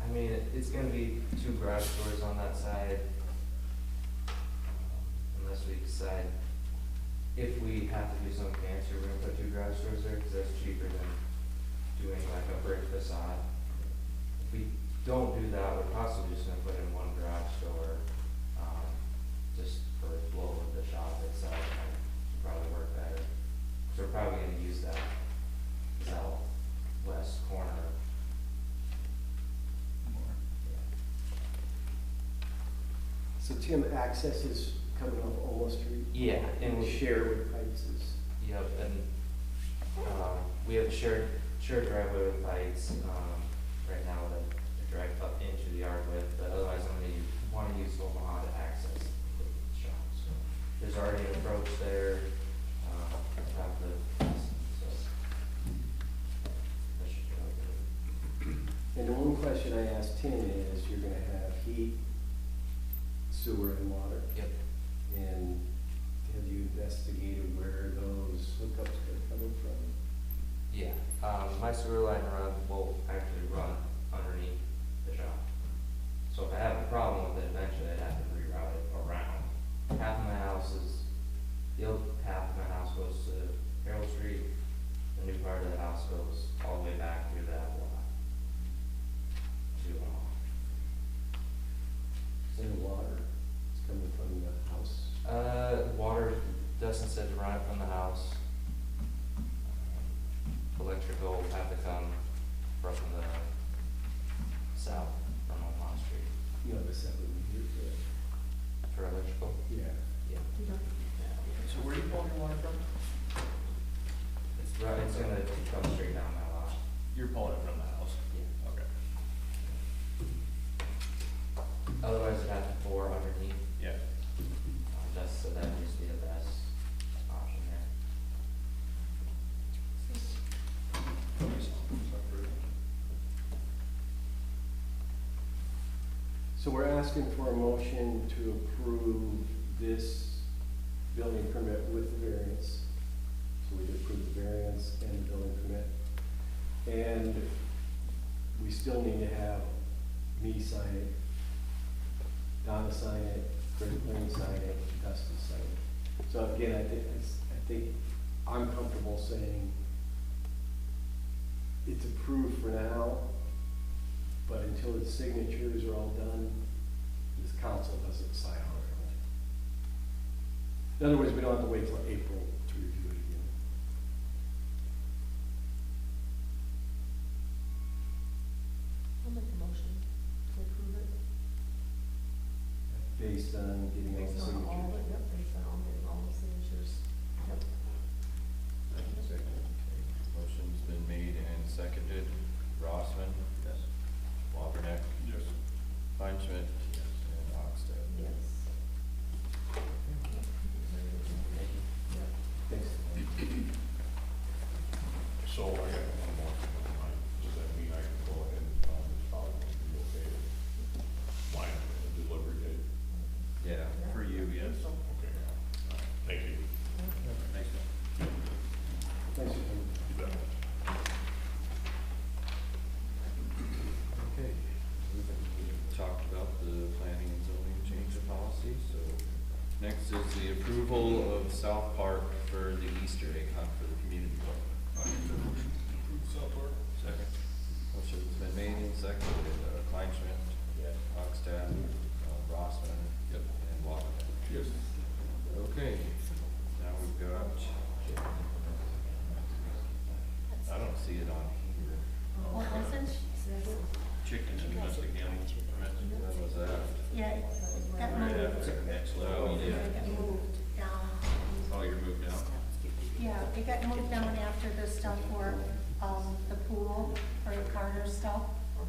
I mean, it's gonna be 2 garage doors on that side. Unless we decide, if we have to do something fancy, we're gonna put 2 garage doors there, cause that's cheaper than doing like a brick facade. If we don't do that, we're possibly just gonna put in 1 garage door, just for the flow of the shop itself, and it'll probably work better. So we're probably gonna use that southwest corner. More. So Tim, access is coming off Olma Street? Yeah, and And we share with Heights is, Yep, and, we have a shared driveway with Heights, right now to drive up into the yard with, but otherwise I'm gonna wanna use Omaha to access the shop, so. There's already an approach there, about the, so. That should be all good. and the one question I asked Tim is, you're gonna have heat, sewer and water, Yep. and have you investigated where those hookups are coming from? Yeah, my sewer line will actually run underneath the shop. So if I have a problem with it, eventually I'd have to reroute it around. Half of my house is, the old half of my house goes to Harold Street, the new part of the house goes all the way back through that lot. To, Is there water? It's coming from the house? water, Dustin said to run it from the house. Electrical will have to come from the south, from Omaha Street. You have a separate meter for it? For electrical? Yeah. Yeah. So where are you pulling your water from? It's right, it's gonna come straight down my lot. You're pulling it from the house? Yeah. Okay. Otherwise, I'd have to bore underneath. Yeah. So that'd just be the best option there. So we're asking for a motion to approve this building permit with the variance. So we approve the variance and the building permit. And we still need to have me sign it, Donna sign it, Great Plains sign it, Dustin sign it. So again, I think I'm comfortable saying it's approved for now, but until the signatures are all done, this council doesn't sign on it. In other words, we don't have to wait till April to review it again. I'll make a motion to approve it. Based on getting all the Based on all signatures. the, yep, based on all getting all the signatures. Yep. Motion's been made and seconded. Rossman? Yes. Waberneck? Yes. Kleinschmidt? And Oxted. Yes. Thanks. So I got one more thing on mine. Does that mean I can go ahead and tell them it's probably gonna be okay to line up the delivery date? Yeah, for you, yes. So, Okay. Thank you. Thanks, Bill. Thanks, Jim. You bet. Okay. We've talked about the planning and zoning change of policy, so next is the approval of South Park for the Easter egg hunt for the community park. South Park? Second. Motion's been made and seconded. Kleinschmidt? Yes. Oxted? Rossman? Yep. And Waberneck. Yes. Okay, now we've got, I don't see it on here. What was it? Chicken and domestic animals permits. When was that? Yeah, it got Right moved. after next level. It got moved down. Oh, you're moved down? Yeah, it got moved down after the stuff for, the pool, or Carter stuff. We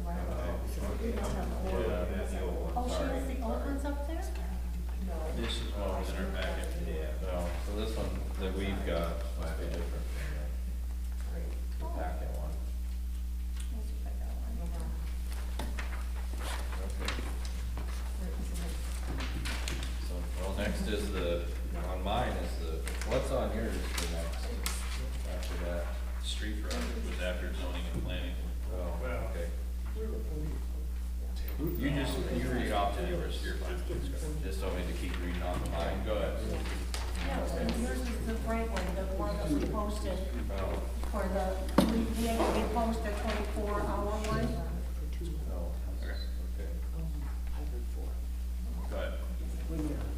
don't have all of Yeah, them. Oh, she has the old ones up there? No. This is what was in our packet. No, so this one that we've got might be different than the packet one. Let's see if I got one. Okay. So, well, next is on mine is what's on yours for next, after that? Street project was after zoning and planning. Oh, okay. You read off to yours, you're fine. Just want me to keep reading on mine? Go ahead. Yeah, and yours is the right one, the one that we posted Oh, for we actually posted a 24-hour one. oh, Okay. okay. Go ahead.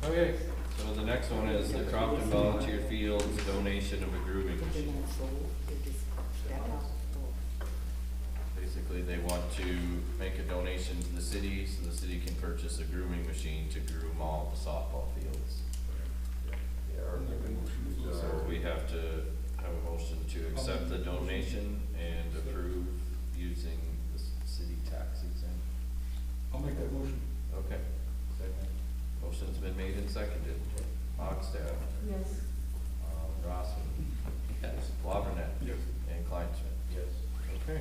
Okay, so the next one is the Crofton Volunteer Fields donation of a grooming machine. Basically, they want to make a donation to the city, so the city can purchase a grooming machine to groom all the softball fields. So we have to have a motion to accept the donation and approve using the city tax exempt. I'll make that motion. Okay. Second. Motion's been made and seconded. Oxted, Yes. Rossman, Yes. Waberneck. Yes. And Kleinschmidt. Yes. Okay.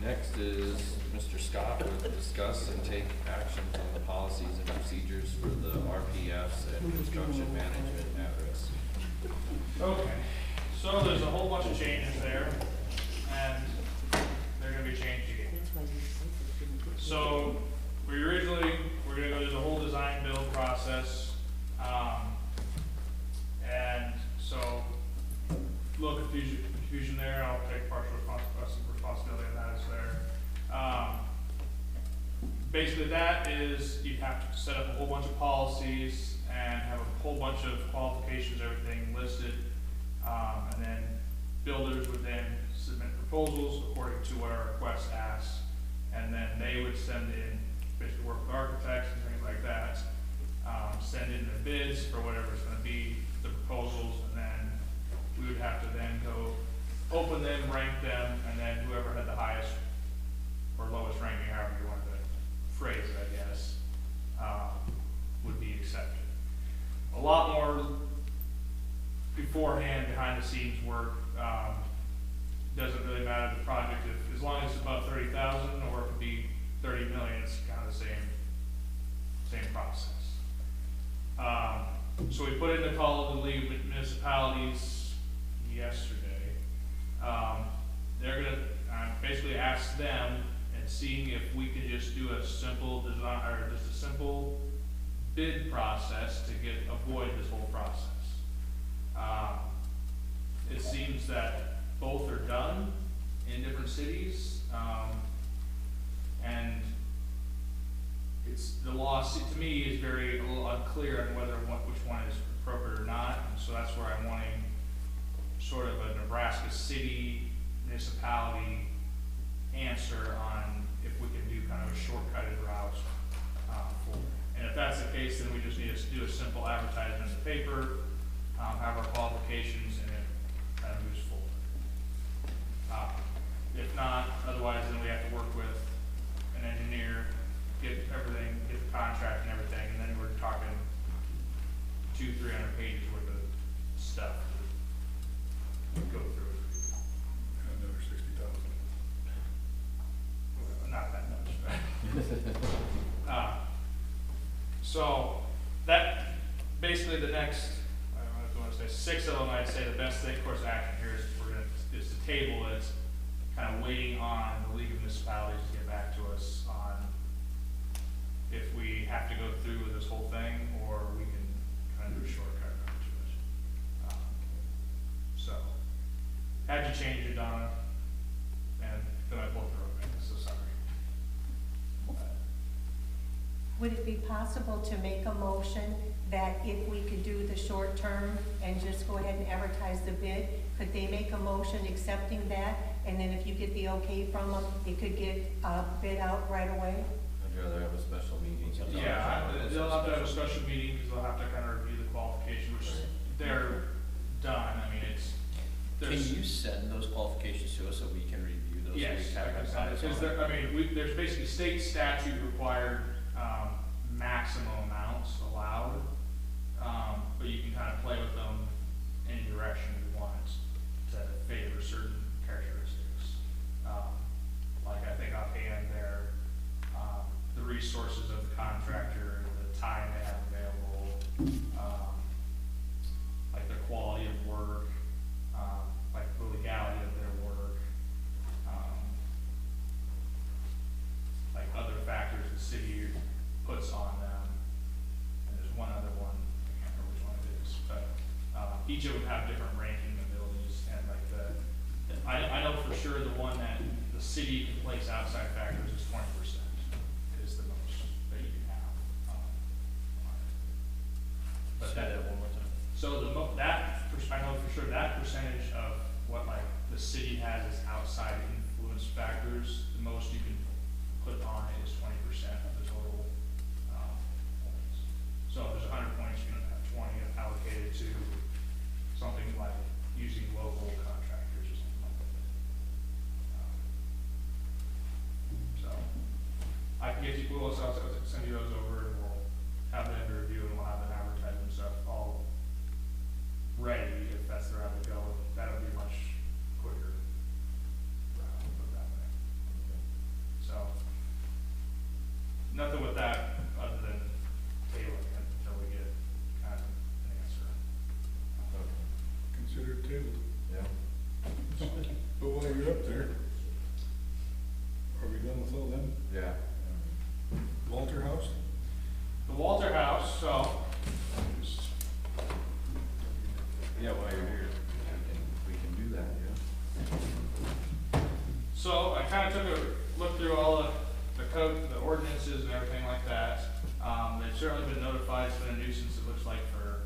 Next is Mr. Scott will discuss and take action on the policies and procedures for the RPFs and construction management at risk. Okay, so there's a whole bunch of changes there, and they're gonna be changed again. So, we're gonna go through the whole design build process, and so, little confusion there, I'll take partial responsibility on that, is there. Basically, that is, you have to set up a whole bunch of policies and have a whole bunch of qualifications, everything listed. And then builders would then submit proposals according to what our request asks. And then they would send in, basically work with architects and things like that, send in their bids for whatever it's gonna be, the proposals, and then we would have to then go open them, rank them, and then whoever had the highest or lowest ranking, however you want to phrase it, I guess, would be accepted. A lot more beforehand, behind the scenes work, doesn't really matter the project, as long as it's above 30,000, or it could be 30 million, it's kind of the same process. So we put in the call to the League of Municipalities yesterday. They're gonna basically ask them and seeing if we could just do a simple design, or just a simple bid process to avoid this whole process. It seems that both are done in different cities, and the law, to me, is very, a little unclear on whether, which one is appropriate or not, and so that's where I'm wanting sort of a Nebraska city municipality answer on if we can do kind of a shortcutted route, for it. And if that's the case, then we just need to do a simple advertisement in the paper, have our qualifications, and it kind of moves forward. If not, otherwise, then we have to work with an engineer, get everything, get the contract and everything, and then we're talking 200-300 pages worth of stuff to go through. Another 60,000. Well, not that much. So that, basically the next, I don't know if you want to say 6 of them, I'd say the best thing, course of action here is is to table it, kind of waiting on the League of Municipalities to get back to us on if we have to go through with this whole thing, or we can kind of do a shortcut route to it. So, had you change it, Donna, and then I pulled the road, so sorry. Would it be possible to make a motion that if we could do the short term and just go ahead and advertise the bid, could they make a motion accepting that? And then if you get the okay from them, it could get a bid out right away? I'd rather have a special meeting. Yeah, they'll have to have a special meeting, because they'll have to kind of review the qualifications, which they're done, I mean, Can there's. you send those qualifications to us so we can review those? Yes, So we I can send it, capitalize because on there, I mean, there's basically state statute required, maximum amounts allowed. But you can kind of play with them any direction you want to favor certain characteristics. Like I think offhand there, the resources of the contractor, the time they have available, like the quality of work, like the legality of their work, like other factors the city puts on them. And there's one other one, I can't remember which one it is, but each of them have different ranking abilities, and like I know for sure the one that the city can place outside factors is 20% is the most that you can have. But Say that one more time. so I know for sure that percentage of what like the city has as outside influence factors, the most you can put on it is 20% of the total points. So if there's 100 points, you have 20 allocated to something like using local contractors or something like that. So I can get you, we'll send you those over, and we'll have them review, and we'll have them advertise and stuff all ready if that's the route to go. That'll be much quicker route, put it that way. So nothing with that other than tabling it until we get kind of an answer. Consider it tabled. Yeah. But while you're up there, are we done with all them? Yeah. Walter House? The Walter House, so, just Yeah, while you're here, we can do that, yeah. so I kind of took a look through all the code, the ordinances and everything like that. They've certainly been notified, it's been a nuisance, it looks like, for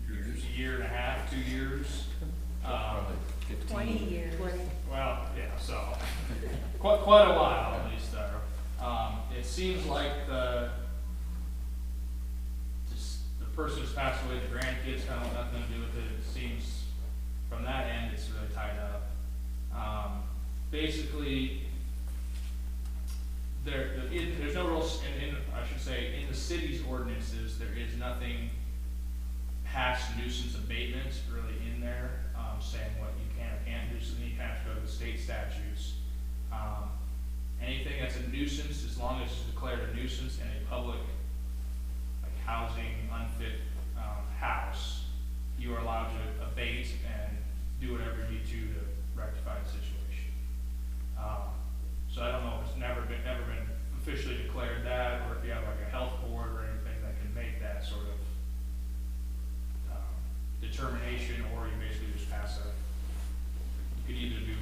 a year and a half, 2 years. Probably 15. 20 years. Well, yeah, so, quite a while at least there. It seems like the person who's passed away, the grandkids kind of want nothing to do with it. It seems from that end, it's really tied up. Basically, there's no real, I should say, in the city's ordinances, there is nothing past nuisance abatement really in there, saying what you can or can't do, so then you kind of have to go to the state statutes. Anything that's a nuisance, as long as it's declared a nuisance in a public, like housing, unfit house, you are allowed to abate and do whatever you need to rectify the situation. So I don't know if it's never been officially declared that, or if you have like a health board or anything that can make that sort of determination, or you basically just pass you could either do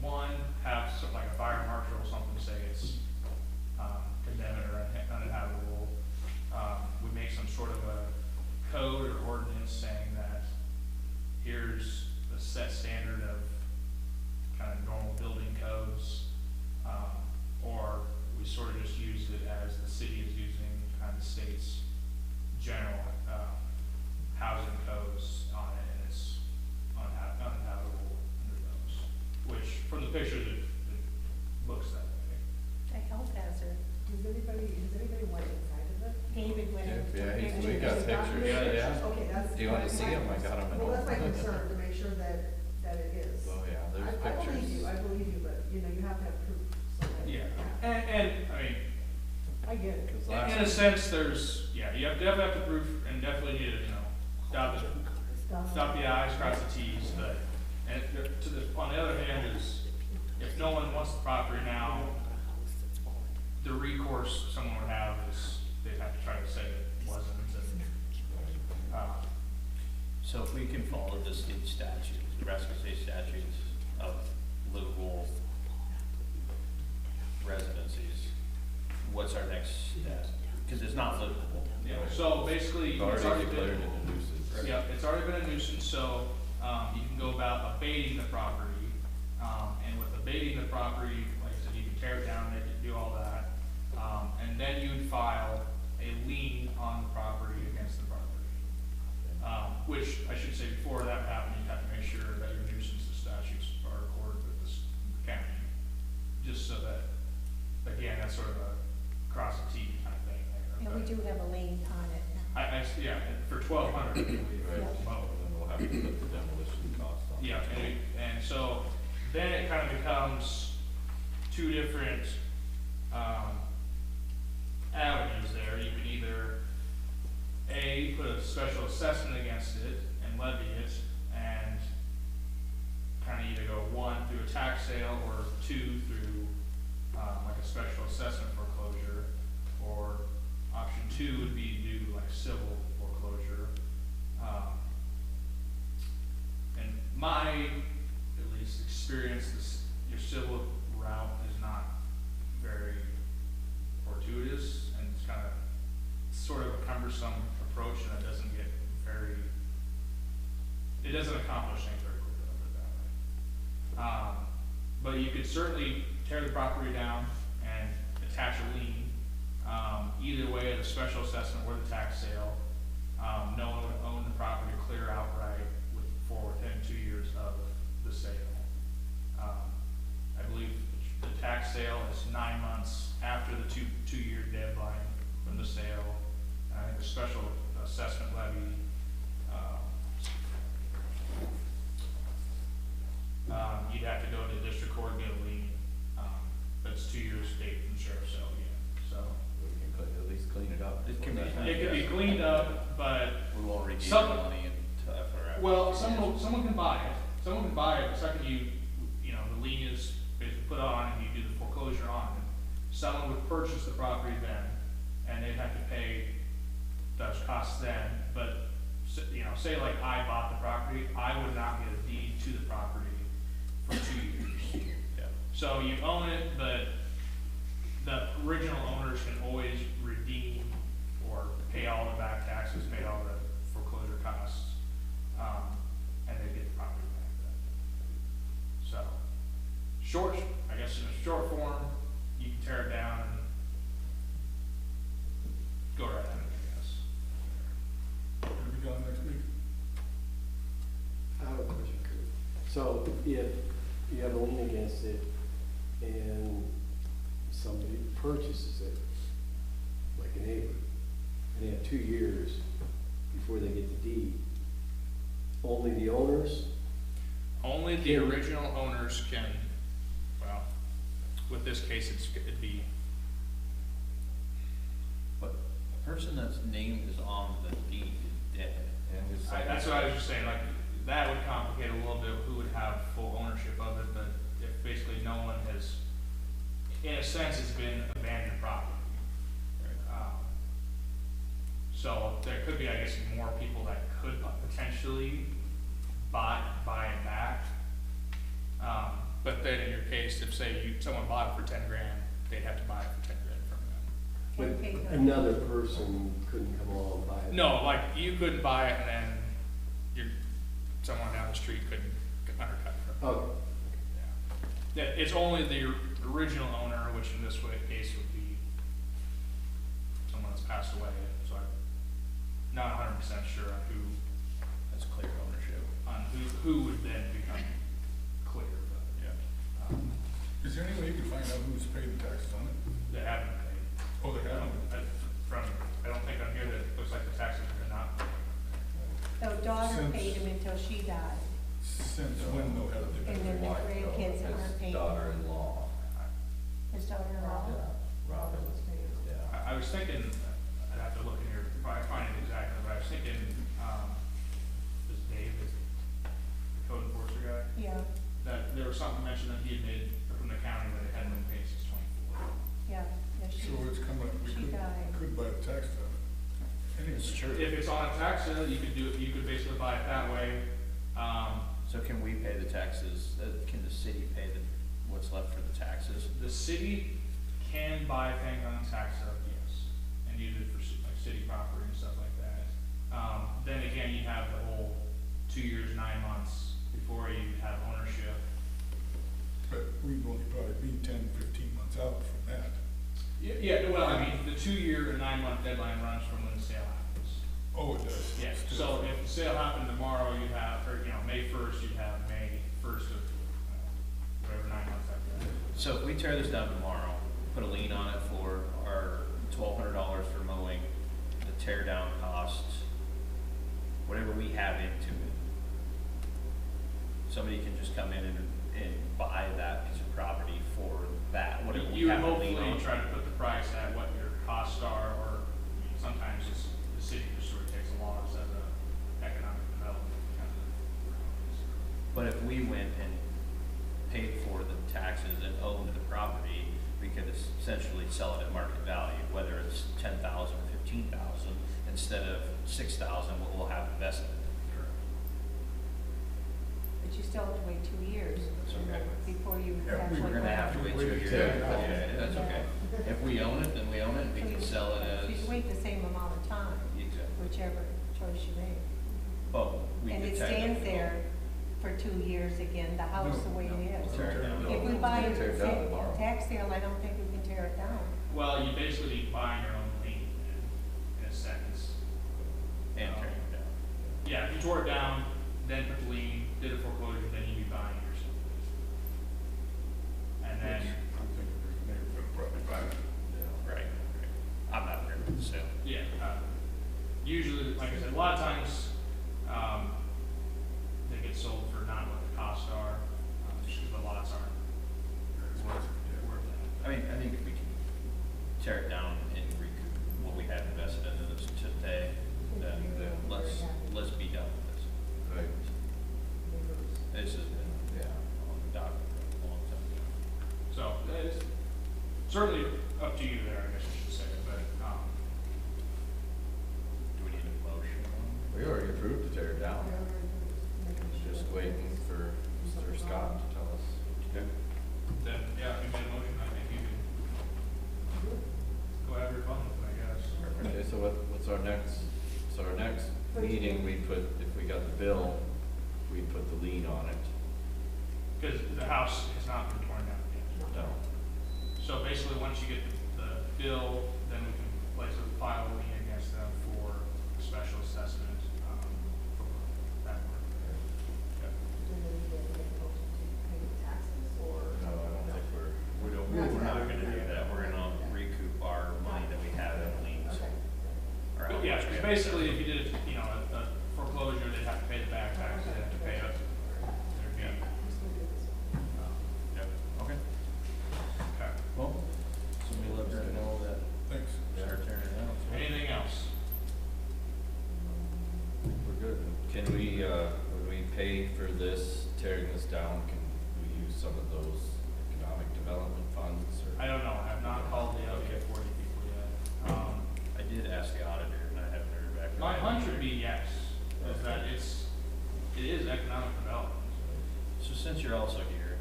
one, have something like a fire marshal or something say it's ordinance saying that here's a set standard of kind of normal building codes, or we sort of just use it as the city is using kind of the state's general, housing codes on it, and it's uninhabitable under those, which from the pictures, it looks that way. A health hazard. Has anybody went inside of it? David went in. Yeah, we got Is that pictures, your- yeah. Okay, that's. Do you wanna that's see my 'em? I got 'em at Well, that's my home. concern, to make sure that it is. Oh, yeah, there's I believe pictures. I believe you, but, you know, you have to have proof. Something. Yeah, and, I mean, I get it. 'Cause last in a sense, there's, yeah, you definitely have to prove, and definitely need to, you know, dot the i's, cross the t's, but, and on the other hand is, if no one wants the property now, the recourse someone would have is, they'd have to try to say it wasn't, and, So if we can follow the state statutes, Nebraska state statutes of livable residencies, what's our next step? Because it's not livable. yeah, so basically, It's it's already already declared been, it a nuisance. yeah, it's already been a nuisance, so, you can go about abating the property, and with abating the property, like I said, you can tear it down, you can do all that, and then you'd file a lien on the property against the property. Which I should say, before that happened, you have to make sure that your nuisance statutes are recorded with this county, just so that, again, that's sort of a cross the T kind of thing there. And we but do have a lien on it now. yeah, for $1,200, I believe, Right, right? and then we'll have to put the demolition cost on. Yeah, and so then it kind of becomes two different, avenues there. You can either, A, put a special assessment against it and levy it, and kind of either go one, through a tax sale, or two, through, like a special assessment foreclosure, or option two would be to do like civil foreclosure. And my, at least, experience is your civil route is not very fortuitous, and it's kind of sort of a cumbersome approach, and it doesn't get very, it doesn't accomplish things very quickly, I'll put it that way. But you could certainly tear the property down and attach a lien, either way, the special assessment or the tax sale. No one would own the property clear outright within 2 years of the sale. I believe the tax sale is 9 months after the two-year deadline from the sale. I think the special assessment levy, you'd have to go to the district court and get a lien, but it's 2 years date from the sheriff's sale again, so. We can at least clean it up. It can be- before that. It could be cleaned up, but, We won't redeem the Some- money into FRF. well, someone can buy it. Someone can buy it, the second you know, the lien is basically put on and you do the foreclosure on it. Someone would purchase the property then, and they'd have to pay those costs then, but, you know, say like I bought the property, I would not get a deed to the property for 2 years. Yeah. So you own it, but the original owners can always redeem or pay all the back taxes, pay all the foreclosure costs, and they get the property back then. So, I guess in a short form, you can tear it down and go right at it, I guess. Gonna be gone next week. I have a question. So if you have a lien against it and somebody purchases it, like a neighbor, and they have 2 years before they get the deed, only the owners? Only the original owners can, well, with this case, it'd be, But the person that's named is on the deed is dead. And his that's what I was just saying, like, that would complicate a little bit who would have full ownership of it, but if basically no one has, in a sense, it's been abandoned property. So there could be, I guess, more people that could potentially buy it back. But then in your case, if say someone bought it for 10 grand, they'd have to buy it for 10 grand from them. But another person couldn't come along and buy it? No, like, you couldn't buy it and then someone down the street couldn't undercut it. Oh, Yeah, it's only the original owner, which in this case would be someone that's passed away, so I'm not 100% sure on That's clear ownership. who would then become clear, but, Yeah. Is there any way you can find out who's paid the taxes on it? they haven't paid. Oh, they haven't? I don't think on here that it looks like the taxes are not paid. The daughter Since- paid him until she died, Since when though have they and been? then the Wife, though, grandkids aren't his paid. daughter-in-law, His daughter-in-law. Robin, yeah. I was thinking, I'd have to look in here, probably find it exactly, but I was thinking, this Dave, the code enforcer guy, Yeah, that there was something mentioned that he had made from the county that it hadn't been paid since 24. yeah, yeah, she, So it's coming up, we she died. could buy the tax on it. Anyway. It's true. If it's on a tax sale, you could basically buy it that way. So can we pay the taxes, can the city pay what's left for the taxes? The city can buy things on a tax sale, yes, and use it for like city property and stuff like that. Then again, you have the whole 2 years, 9 months before you have ownership. But we'd only probably be 10, 15 months out from that. Yeah, well, I mean, the 2-year and 9-month deadline runs from when the sale happens. Oh, it does? Yeah, Still. so if the sale happened tomorrow, you'd have, or, May 1st, you'd have May 1st of, whatever, 9 months after that. So if we tear this down tomorrow, put a lien on it for our $1,200 for mowing, the tear down cost, whatever we have into it, somebody can just come in and buy that piece of property for that, whatever we You would have a lien hopefully on. try to put the price at what your costs are, or sometimes it's, the city just sort of takes a loss as a economic development kind of. But if we went and paid for the taxes and owned the property, we could essentially sell it at market value, whether it's 10,000 or 15,000, instead of 6,000, what we'll have invested. But you still have to wait 2 years That's okay. before you Yeah, actually. We're gonna have to wait 2 years. Yeah, that's okay. If we own it, then we own it, and we can sell it as. So you wait the same amount of time, Exactly. whichever choice you make. But we And could it stands technically- there for 2 years again, the house the way it We'll is. tear it down. If we buy it Tear it down at tomorrow. tax sale, I don't think we can tear it down. Well, you basically buying your own lien in a sense. And tear it down. Yeah, if you tore it down, then put the lien, did a foreclosure, then you'd be buying yourself. And then, I'm thinking there's a neighborhood probably buy it. Right. I'm not there with the sale. yeah, usually, like I said, a lot of times, they get sold for not what the costs are, just because the lots aren't worth that. I mean, I think we can tear it down and recoup what we have invested into this today, then let's be done with this. Right, This has been, on the docket for a long time. So, it's certainly up to you there, I guess I should say, but, Do we need a motion on we already approved to tear it down, just waiting for Mr. Scott to tell us. it? then, yeah, if you made a motion, I think you can go have your fun with it, I guess. Okay, so what's our next, meeting, we put, if we got the bill, we'd put the lien on it. Because the house has not been torn down yet. No. So basically, once you get the bill, then we can place a file lien against them for special assessment, for that work. Yeah. No, I don't think We're not gonna do that, we're gonna recoup our money that we have in liens. Or how But yeah, much we because have. basically, if you did, a foreclosure, they'd have to pay the back taxes, they'd have to pay up. There'd be, Yep, okay. okay. Well, somebody let her know that, Thanks. start tearing it down. Anything else? we're good. Can we, when we pay for this, tearing this down, can we use some of those economic development funds or? I don't know, I have not called the LJ 40 people yet. I did ask the auditor, and I haven't heard back. My hunch would be yes, is that it is economic development. So since you're also here,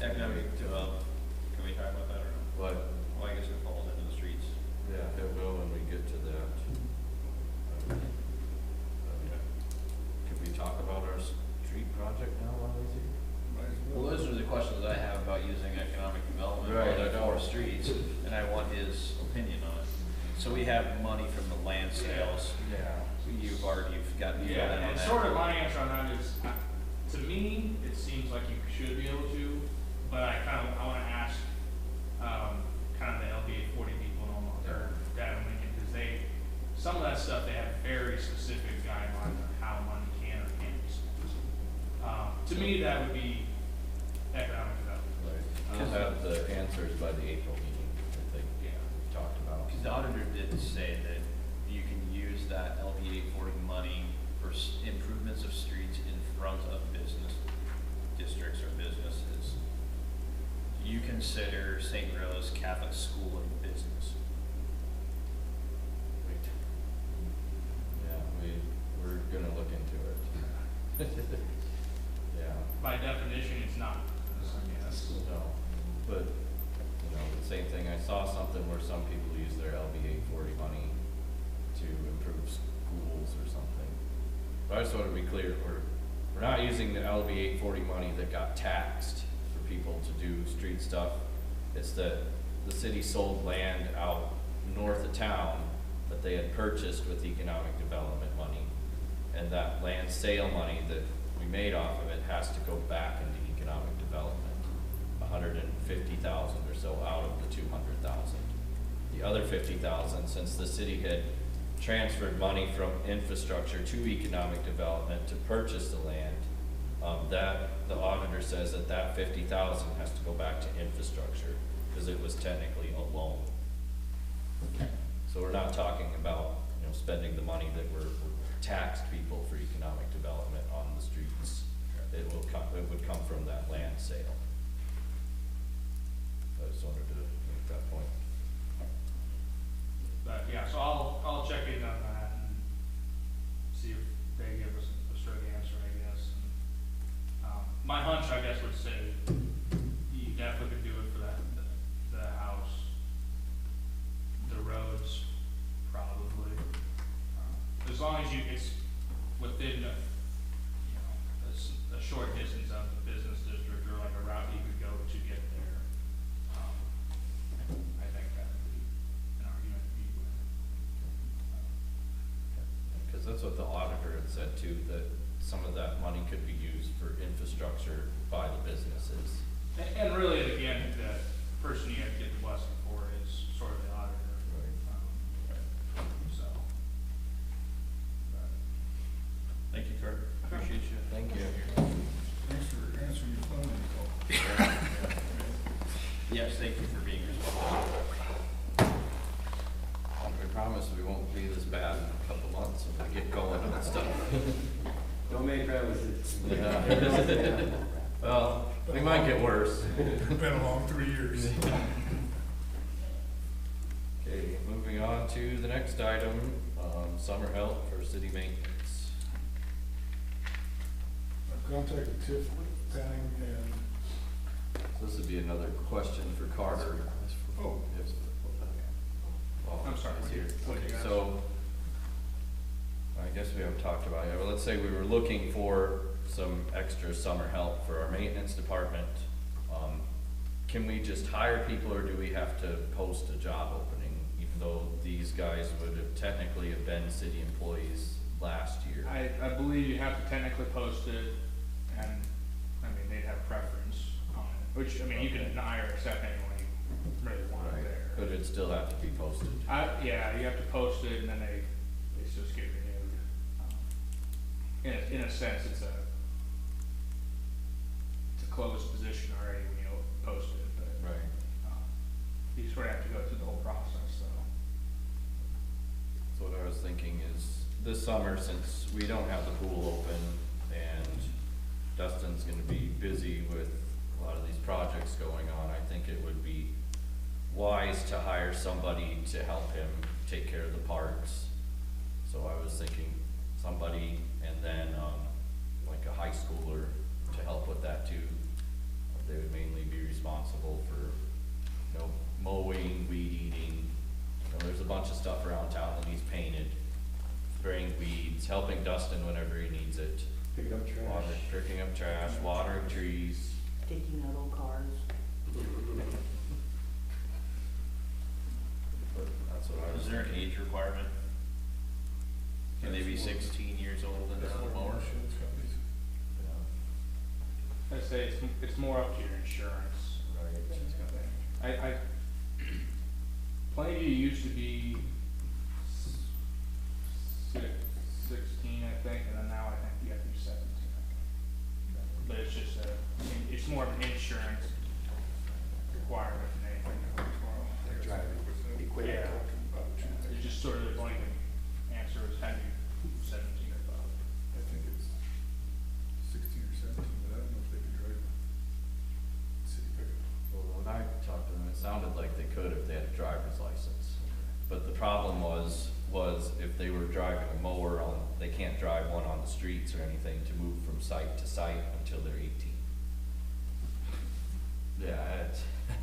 economic development, can we talk about that or not? What? Well, I guess it falls into the streets. Yeah, it will when we get to that. Could we talk streets, and I want his opinion on it. So we have money from the land sales. Yeah. You've got me Yeah, on and that. sort of my answer on that is, to me, it seems like you should be able to, but I wanna ask, kind of the LBA 40 people in Omaha, or Data Lincoln, because some of that stuff, they have very specific guidelines on how money can or can't be spent. To me, that would be economic development. Right. We'll have the answers by the April meeting, I think, Yeah. we talked about. Because the auditor did say that you can use that LB 840 money for improvements of streets in front of business districts or businesses. Do you consider St. Rose Catholic School a business? Yeah, we're gonna look into it. Yeah, By definition, it's not, I guess. no, but, you know, the same thing, I saw something where some people use their LB 840 money to improve schools or something. But I just wanna be clear, we're not using the LB 840 money that got taxed for people to do street stuff. It's that the city sold land out north of town that they had purchased with economic development money. And that land sale money that we made off of it has to go back into economic development. 150,000 or so out of the 200,000. The other 50,000, since the city had transferred money from infrastructure to economic development to purchase the land, that the auditor says that 50,000 has to go back to infrastructure because it was technically a loan. So we're not talking about, you know, spending the money that we're taxed people for economic development on the streets. It would come from that land sale. I just wanted to make that point. But, yeah, so I'll check in on that and see if they give us a straight answer, I guess. My hunch, I guess, would say you definitely could do it for the house. The roads, probably. As long as it's within, a short distance of the business district or like a route you could go to get there. I think that would be an argument you would. Because that's what the auditor had said too, that some of that money could be used for infrastructure by the businesses. And really, again, the person you have to get the blessing for is sort of the auditor. So. Thank you, Kurt. Appreciate you. Thank you. Thanks for answering your phone call. Yes, thank you for being responsible. We promise we won't be this bad in a couple months when we get going on stuff. Don't make promises. Yeah. Well, we might get worse. It's been a long 3 years. Okay, moving on to the next item, summer help for city maintenance. I've contacted Tiff Fanning and, So this would be another question for Carter. oh, If- well, I'm sorry, he's here. what did you Okay, ask? so, I guess we haven't talked about it, but let's say we were looking for some extra summer help for our maintenance department. Can we just hire people, or do we have to post a job opening, even though these guys would have technically have been city employees last year? I believe you have to technically post it, and, I mean, they'd have preference on it, which, I mean, you can hire or accept anyone you really want Right, there. but it'd still have to be posted. Yeah, you have to post it, and then they just get renewed. In a sense, it's a closed position already when you post it, but, Right. you sort of have to go through the whole process, so. So what I was thinking is, this summer, since we don't have the pool open, and Dustin's gonna be busy with a lot of these projects going on, I think it would be wise to hire somebody to help him take care of the parks. So I was thinking somebody, and then, like a high schooler to help with that too. They would mainly be responsible for, you know, mowing, weed eating. You know, there's a bunch of stuff around town that needs painted, spraying weeds, helping Dustin whenever he needs it. Pick up trash. Picking up trash, watering trees. Taking out old cars. Is there an age requirement? Can they be 16 years old and have a mower? Insurance companies. I say it's more up to your insurance. I Plainview used to be 16, I think, and then now I think you have to be 17. But it's just it's more of an insurance requirement than anything else. Driving Yeah, it's just sort of the blanket answer is had to be 17 or above. I think it's 16 or 17, but I don't know if they can drive city pickup. Well, when I talked to them, it sounded like they could if they had a driver's license. But the problem was if they were driving a mower on, they can't drive one on the streets or anything to move from site to site until they're 18. Yeah,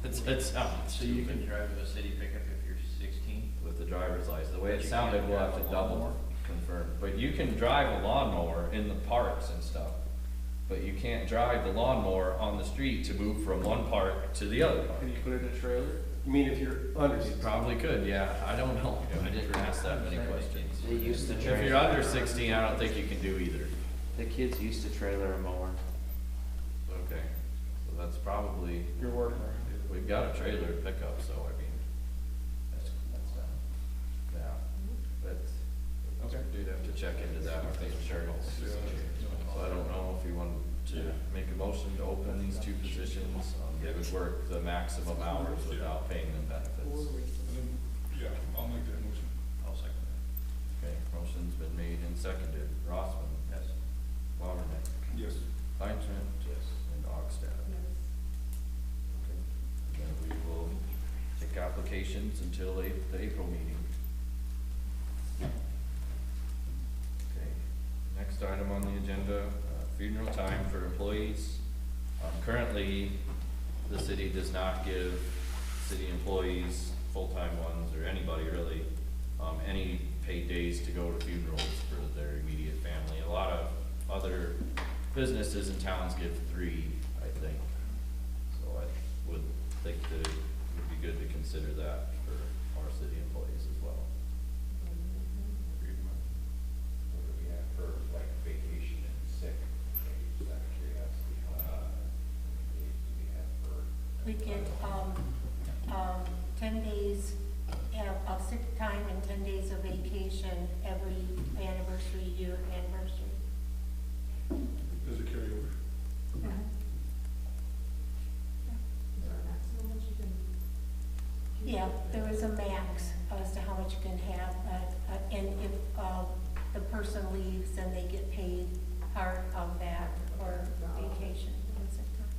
it sounds So you can stupid. drive a city pickup if you're 16? With the driver's license, the way But it you sounded, can't we'll have drive to a double lawnmower? confirm. But you can drive a lawnmower in the parks and stuff. But you can't drive the lawnmower on the street to move from one park to the other park. Can you put it in a trailer? You mean if you're under You 16? probably could, yeah, I don't know, I didn't ask that many questions. They used to If trailer. you're under 16, I don't think you can do either. The kids used to trailer a mower. Okay, so that's probably, Your work. we've got a trailer pickup, so I mean, yeah, that's, Okay. we'd have to check into that with the insurance. So I don't know if you want to make a motion to open these two positions, they would work the maximum hours without paying them benefits. And then, yeah, I'll make that motion. I'll second Okay, motion's been made and seconded, Rossman. that. Yes. Waterman. Yes. Kleinschmidt. Yes. And Augstad. Okay. Then we will take applications until the April meeting. Okay, next item on the agenda, funeral time for employees. Currently, the city does not give city employees, full-time ones, or anybody really, any paid days to go to funerals for their immediate family. A lot of other businesses and towns give 3, I think. So I would think that it would be good to consider that for our city employees as well. What do we have for like vacation and sick? Just out of curiosity, how many days do we have for? We get, 10 days of sick time and 10 days of vacation every year anniversary. Does it carry over? Is there a maximum that you can? Yeah, there is a max as to how much you can have, and if, the person leaves, then they get paid part of that for vacation and sick time.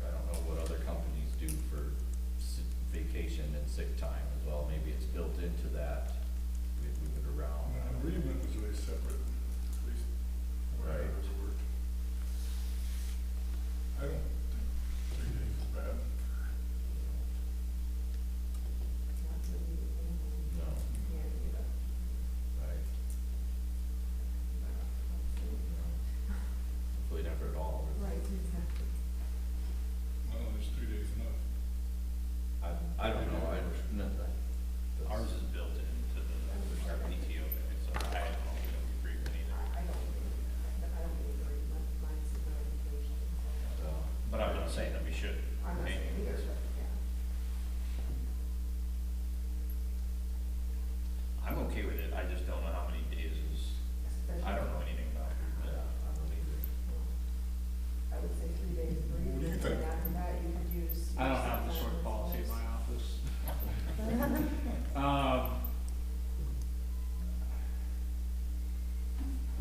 I don't know what other companies do for vacation and sick time as well. Maybe it's built into that. We move it around. Bereavement was really separate, at least where I Right. was worked. I don't think 3 days is bad. No, right. Hopefully never at all. Right, exactly. Well, there's 3 days enough. I don't know, Ours is built into our PTO, so I don't know, we don't get bereavement either. I don't need very much, mine's my vacation. So, But I'm not saying that we should. I'm not saying either, but, yeah. I'm okay with it, I just don't know how many days is, I don't know anything about it. yeah, I don't either. I would say 3 days What do you bereavement, think? and after that, you could use. I don't have the sort of policy in my office.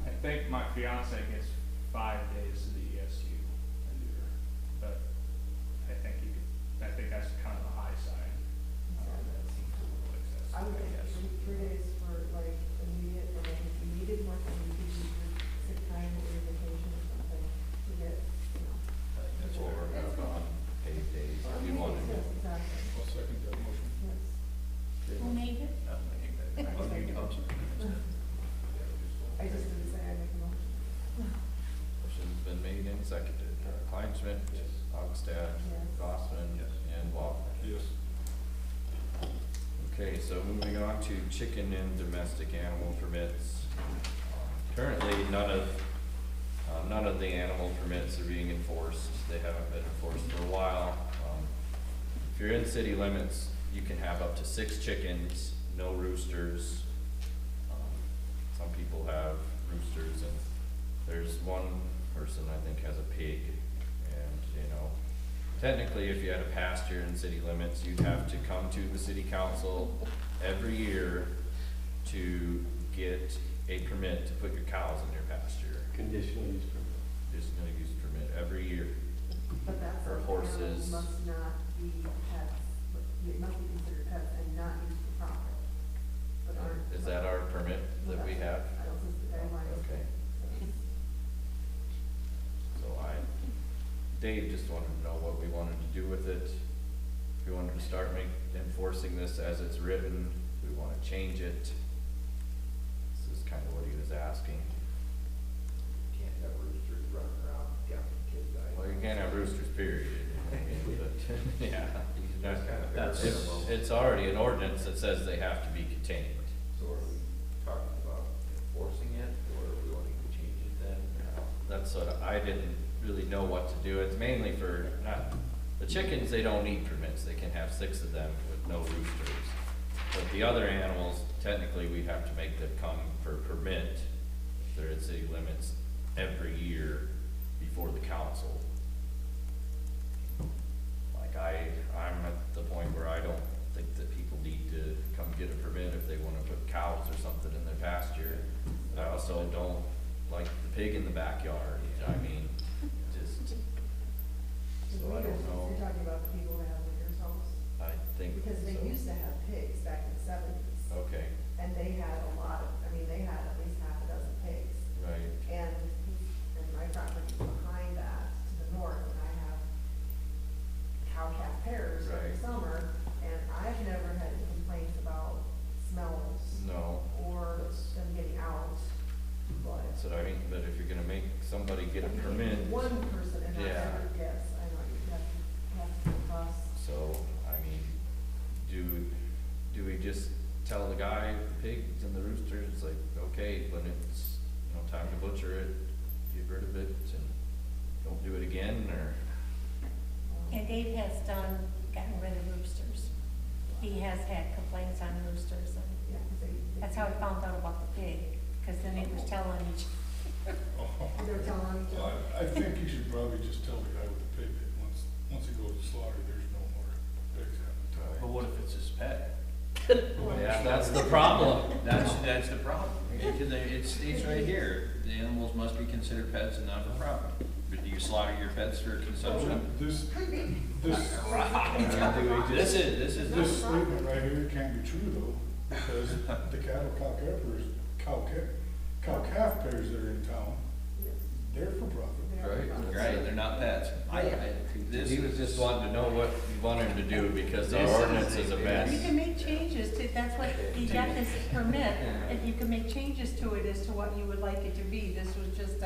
I think my fiance gets 5 days to the ESU a year, but I think that's kind of the high side. That seems a little excessive, I would think guess. 3 days for like immediate, and then if you needed more, then you could use your sick time or your vacation or something to get, you know. I think that's what we're gonna put on paid days, if you wanted to. Yes, exactly, I'll second that motion. yes. Who made it? I just didn't say I make a motion. Motion's been made Okay, so moving on to chicken and domestic animal permits. Currently, none of the animal permits are being enforced. They haven't been enforced for a while. If you're in city limits, you can have up to 6 chickens, no roosters. Some people have roosters, and there's one person I think has a pig. And, you know, technically, if you had a pasture in city limits, you'd have to come to the city council every year to get a permit to put your cows in your pasture. Conditional use permit. Conditional use permit every year. But that's For like horses. animals must not be pets, it must be considered pets and not used for profit. But aren't. Is that our permit that we have? I don't think the guidelines. Okay. So Dave just wanted to know what we wanted to do with it. If we wanted to start enforcing this as it's written, we want to change it. This is kind of what he was asking. Can't have roosters running around counting kids' eyes. Well, you can't have roosters, period. I mean, but, yeah. That's kind of That's- fair. It's already an ordinance that says they have to be contained. So are we talking about enforcing it, or are we wanting to change it then? That's what, I didn't really know what to do. It's mainly for, not, the chickens, they don't need permits. They can have 6 of them with no roosters. But the other animals, technically, we have to make them come for permit, if they're in city limits, every year before the council. Like I'm at the point where I don't think that people need to come get a permit if they wanna put cows or something in their pasture. I also don't like the pig in the backyard, I mean, just, so I don't know. You're talking about the people that have Wiggers homes, I think because they so. used to have pigs back in the 70s. Okay, And they had a lot of, I mean, they had at least half a dozen pigs. right, And my property behind that to the north, and I have cow-calf pairs every Right. summer, and I've never had any complaints about smells no, or that's, them getting out, but. that's what I mean, but if you're gonna make somebody get a you can permit, be one person and not Yeah. every, yes, I know, you have to cross. so, I mean, do we just tell the guy, the pigs and the roosters, it's like, okay, when it's, you know, time to butcher it, get rid of it, and don't do it again, or? And Dave has gotten rid of roosters. He has had complaints on roosters, and Yeah, 'cause they. that's how I found out about the pig, because then he was telling each, They're telling each Well, other. I think you should probably just tell the guy with the pig that once it goes to slaughter, there's no more pigs having But what if it's his pet? Yeah, that's the problem. That's the problem, because it states right here, the animals must be considered pets and not for profit. But do you slaughter your pets for consumption? This This statement right here can't be true though, because the cow-calf pairs that are in town, they're for profit. right, they're not pets. He was just wanting to know what you want him to do, because our This is ordinance is a you mess. can make changes to, that's what, he got this permit, and you can make changes to it as to what you would like it to be. This was just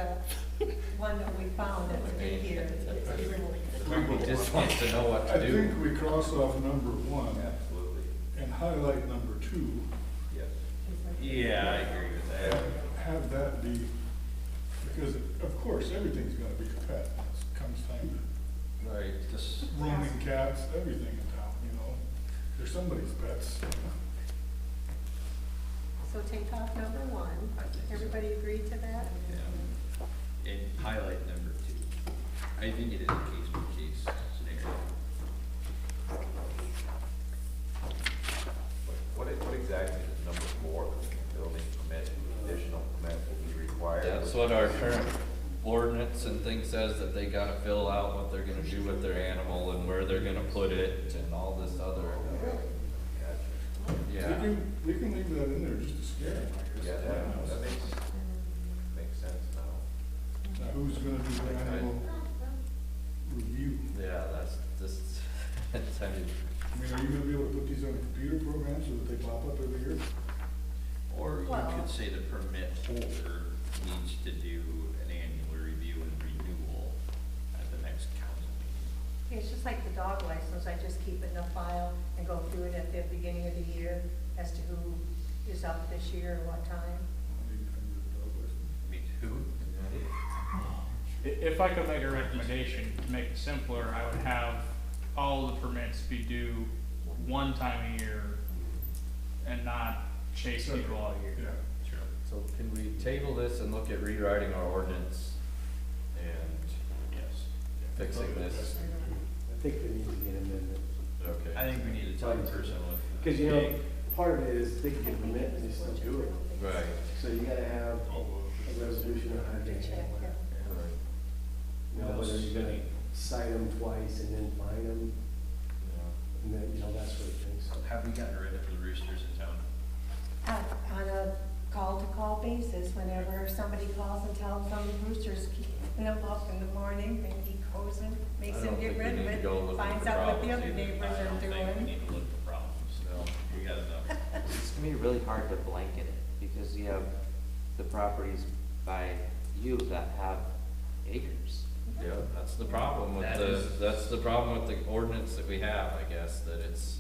one that we found that was in here. He just wants to know what I to do. think we cross off number 1 Absolutely. and highlight number 2, Yes. Yeah, I agree with that. and have that be, because of course, everything's gonna be a pet when it comes time to Right. This, roaming cats, everything in town, you know? They're somebody's pets. So take off number 1. I think so. Everybody agree to that? yeah. And highlight number 2. I think it is a case by case scenario. What exactly is number 4, building permit, additional permit will be required? That's what our current ordinance and thing says, that they gotta fill out what they're gonna do with their animal and where they're gonna put it and all this other, Gotcha. yeah. We can leave that in there just to scare them, I guess. Yeah, that makes sense now. Now, who's gonna do the animal review? Yeah, that's just, it's, I mean, I mean, are you gonna be able to put these on a computer program so that they pop up every year? Or you Well- could say the permit holder needs to do an annual review and renewal at the next council meeting. It's just like the dog license, I just keep it in a file and go do it at the beginning of the year as to who is up this year and what time. Me too. If I could make a recommendation to make it simpler, I would have all the permits be due one time a year and not chase people all year. Yeah. Sure. So can we table this and look at rewriting our ordinance and Yes. fixing this? I think there needs to be an amendment. Okay. I think we need to talk to person with. Because, you know, part of it is they can get permit and they still do it. Right. So you gotta have a resolution on how to handle it. You know, whether you're gonna cite them twice and then fine them, and then, you know, that sort of thing, so. Have we gotten rid of the roosters in town? On a call-to-call basis, whenever somebody calls and tells them Brewster's keeping them up in the morning, then he goes and makes I them don't get think we rid of need to it, go looking finds for out what the problems other either. neighbors I are don't think we doing. need to look for problems. No. We got enough. It's gonna be really hard to blanket it, because you have the properties by you that have acres. Yeah, that's the problem with That the, is- that's the problem with the ordinance that we have, I guess, that it's,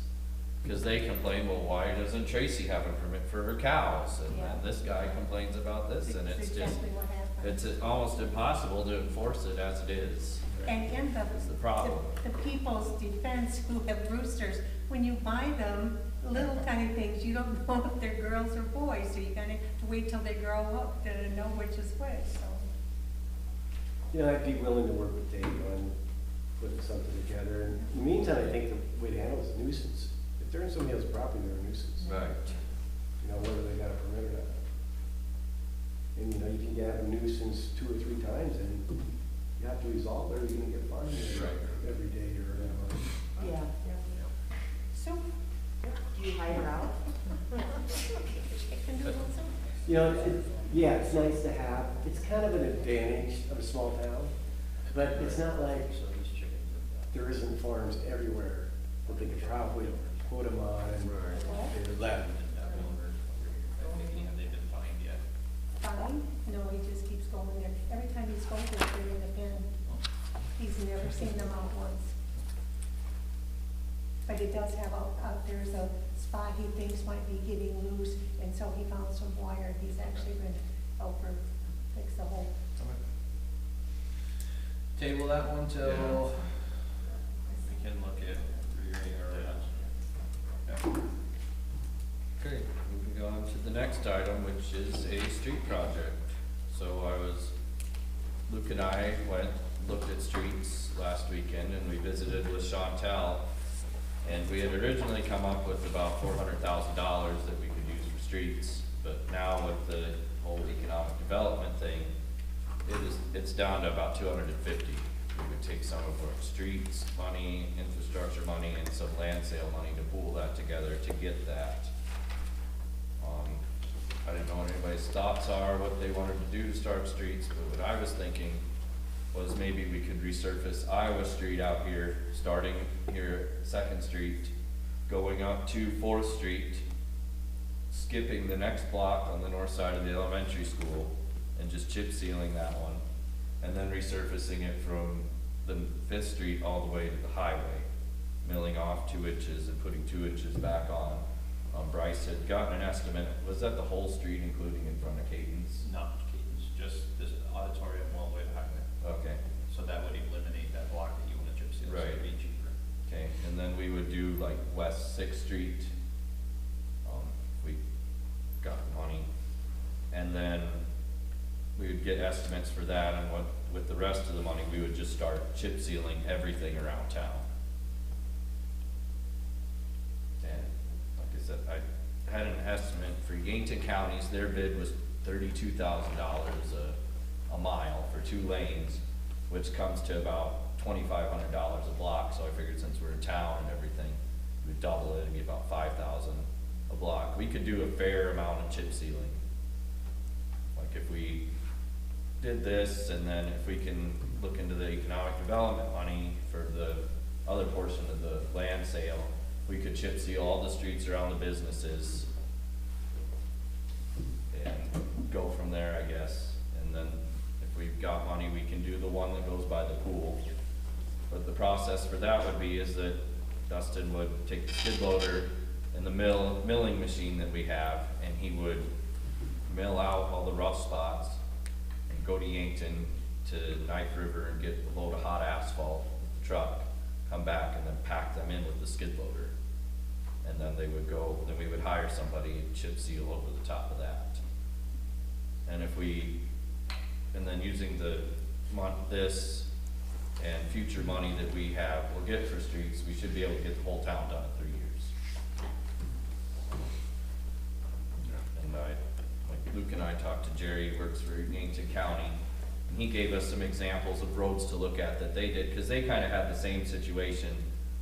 cause they complain, well, why doesn't Tracy have a permit for her cows? And Yeah. then this guy complains about this, and That's it's just, exactly what happened. it's almost impossible to enforce it as it is. And in That's the problem. the people's defense who have roosters, when you buy them, little tiny things, you don't know if they're girls or boys, so you gotta wait till they grow up to know which is which, so. You know, I'd be willing to work with Dave on putting something together. And in the meantime, I think the way to handle it is nuisance. If they're in somebody else's property, they're a nuisance. Right. You know, whether they got a permit or not. And, you know, you can have a nuisance 2 or 3 times and you have to resolve it or you're gonna get fined every day or every month. Yeah. So, Do you hire out? chicken doodles. You know, yeah, it's nice to have, it's kind of an advantage of a small town, but it's not like So these chickens have there isn't farms everywhere that they could probably put them on and they're let. Have they been fined yet? Fine, no, he just keeps going there. Every time he's going there, they're in the pen. He's never seen them out once. But it does have there's a spot he thinks might be getting loose, and so he found some wire. He's actually going to help her fix the hole. Table that one till Yeah. we can look at reading our ordinance. Okay, moving on to the next item, which is a street project. So Luke and I looked at streets last weekend and we visited with Chantel. And we had originally come up with about $400,000 that we could use for streets, but now with the whole economic development thing, it's down to about 250. We would take some of our streets money, infrastructure money, and some land sale money to pool that together to get that. I didn't know what anybody's thoughts are, what they wanted to do to start streets, but what I was thinking was maybe we could resurface Iowa Street out here, starting here at 2nd Street, going up to 4th Street, skipping the next block on the north side of the elementary school, and just chip sealing that one, and then resurfacing it from the 5th Street all the way to the highway, milling off 2 inches and putting 2 inches back on. Bryce had gotten an estimate, was that the whole street, including in front of Caton's? Not Keaton's, just this auditorium all the way to highway. Okay. So that would eliminate that block that you want to chip seal, so it'd be cheaper. Okay, and then we would do like West 6th Street, if we got money. And then we would get estimates for that, and with the rest of the money, we would just start chip sealing everything around town. And like I said, I had an estimate for Yankton counties, their bid was $32,000 a mile for 2 lanes, which comes to about $2,500 a block, so I figured since we're in town and everything, we'd double it, it'd be about $5,000 a block. We could do a fair amount of chip sealing. Like if we did this, and then if we can look into the economic development money for the other portion of the land sale, we could chip seal all the streets around the businesses and go from there, I guess. And then if we've got money, we can do the one that goes by the pool. But the process for that would be is that Dustin would take the skid loader and the milling machine that we have, and he would mill out all the rough spots and go to Yankton to Knife River and get a load of hot asphalt with the truck, come back and then pack them in with the skid loader. And then they would go, then we would hire somebody and chip seal over the top of that. And if we, and then using this and future money that we have, we'll get for streets, we should be able to get the whole town done in 3 years. And like Luke and I talked to Jerry, who works for Yankton County, and he gave us some examples of roads to look at that they did, because they kind of had the same situation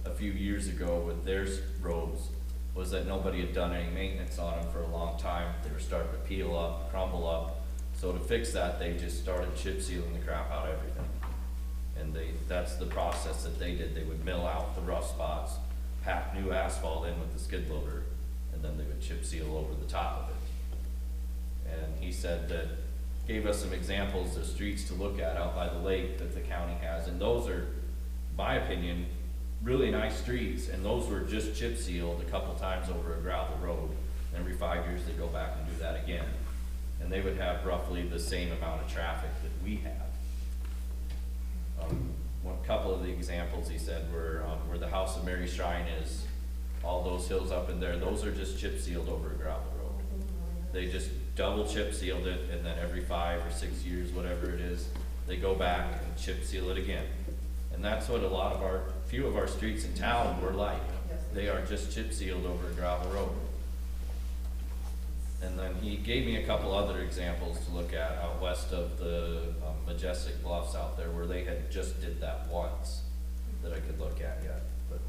a few years ago with their roads, was that nobody had done any maintenance on them for a long time. They were starting to peel up, crumble up. So to fix that, they just started chip sealing the crap out of everything. And that's the process that they did. They would mill out the rough spots, pack new asphalt in with the skid loader, and then they would chip seal over the top of it. And he said that, gave us some examples of streets to look at out by the lake that the county has, and those are, in my opinion, really nice streets, and those were just chip sealed a couple times over a gravel road. Every 5 years they go back and do that again. And they would have roughly the same amount of traffic that we have. A couple of the examples he said were where the House of Mary Shrine is, all those hills up in there, those are just chip sealed over a gravel road. They just double chip sealed it, and then every 5 or 6 years, whatever it is, they go back and chip seal it again. And that's what few of our streets in town were like. They are just chip sealed over a gravel road. And then he gave me a couple other examples to look at out west of the Majestic Bluffs out there, where they had just did that once that I could look at yet. But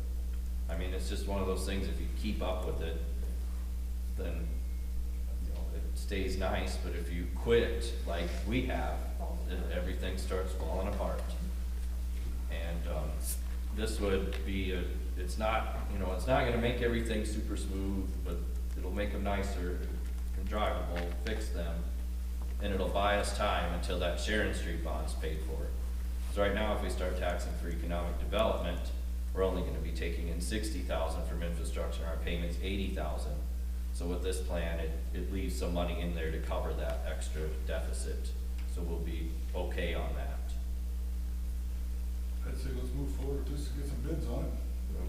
I mean, it's just one of those things, if you keep up with it, then it stays nice. But if you quit like we have, then everything starts falling apart. And this would be it's not gonna make everything super smooth, but it'll make them nicer and drivable, fix them, and it'll buy us time until that Sharon Street bond's paid for. Because right now, if we start taxing for economic development, we're only gonna be taking in $60,000 from infrastructure, and our payment's $80,000. So with this plan, it leaves some money in there to cover that extra deficit. So we'll be okay on that. I'd say let's move forward just to get some bids on it.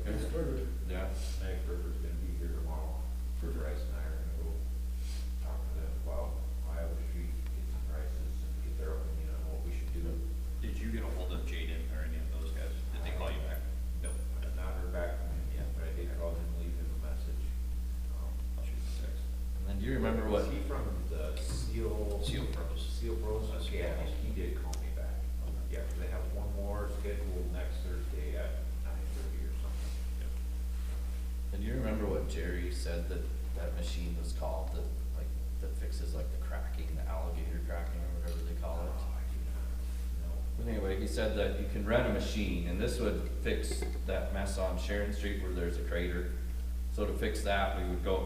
Okay. Get started. Yeah. Knife River's gonna be here tomorrow, for Bryce and I are gonna go talk to them about Iowa Street, get some prices and get their opinion on what we should do. Did you get a hold of Jaden or any of those guys? Did they call you back? No. I have not heard back from him yet, but I did call him, leave him a message. I'll shoot you a text. And then do you remember what? Was he from the Seal Pros. Seal Pros? That's Yeah, Seal Pros. he did call me back. Yeah, 'cause they have one more scheduled next Thursday at 9:30 or something. And do you remember what Jerry said that machine was called, that fixes like the cracking, the alligator cracking or whatever they call it? I do not know. But anyway, he said that you can rent a machine, and this would fix that mess on Sharon Street where there's a crater. So to fix that,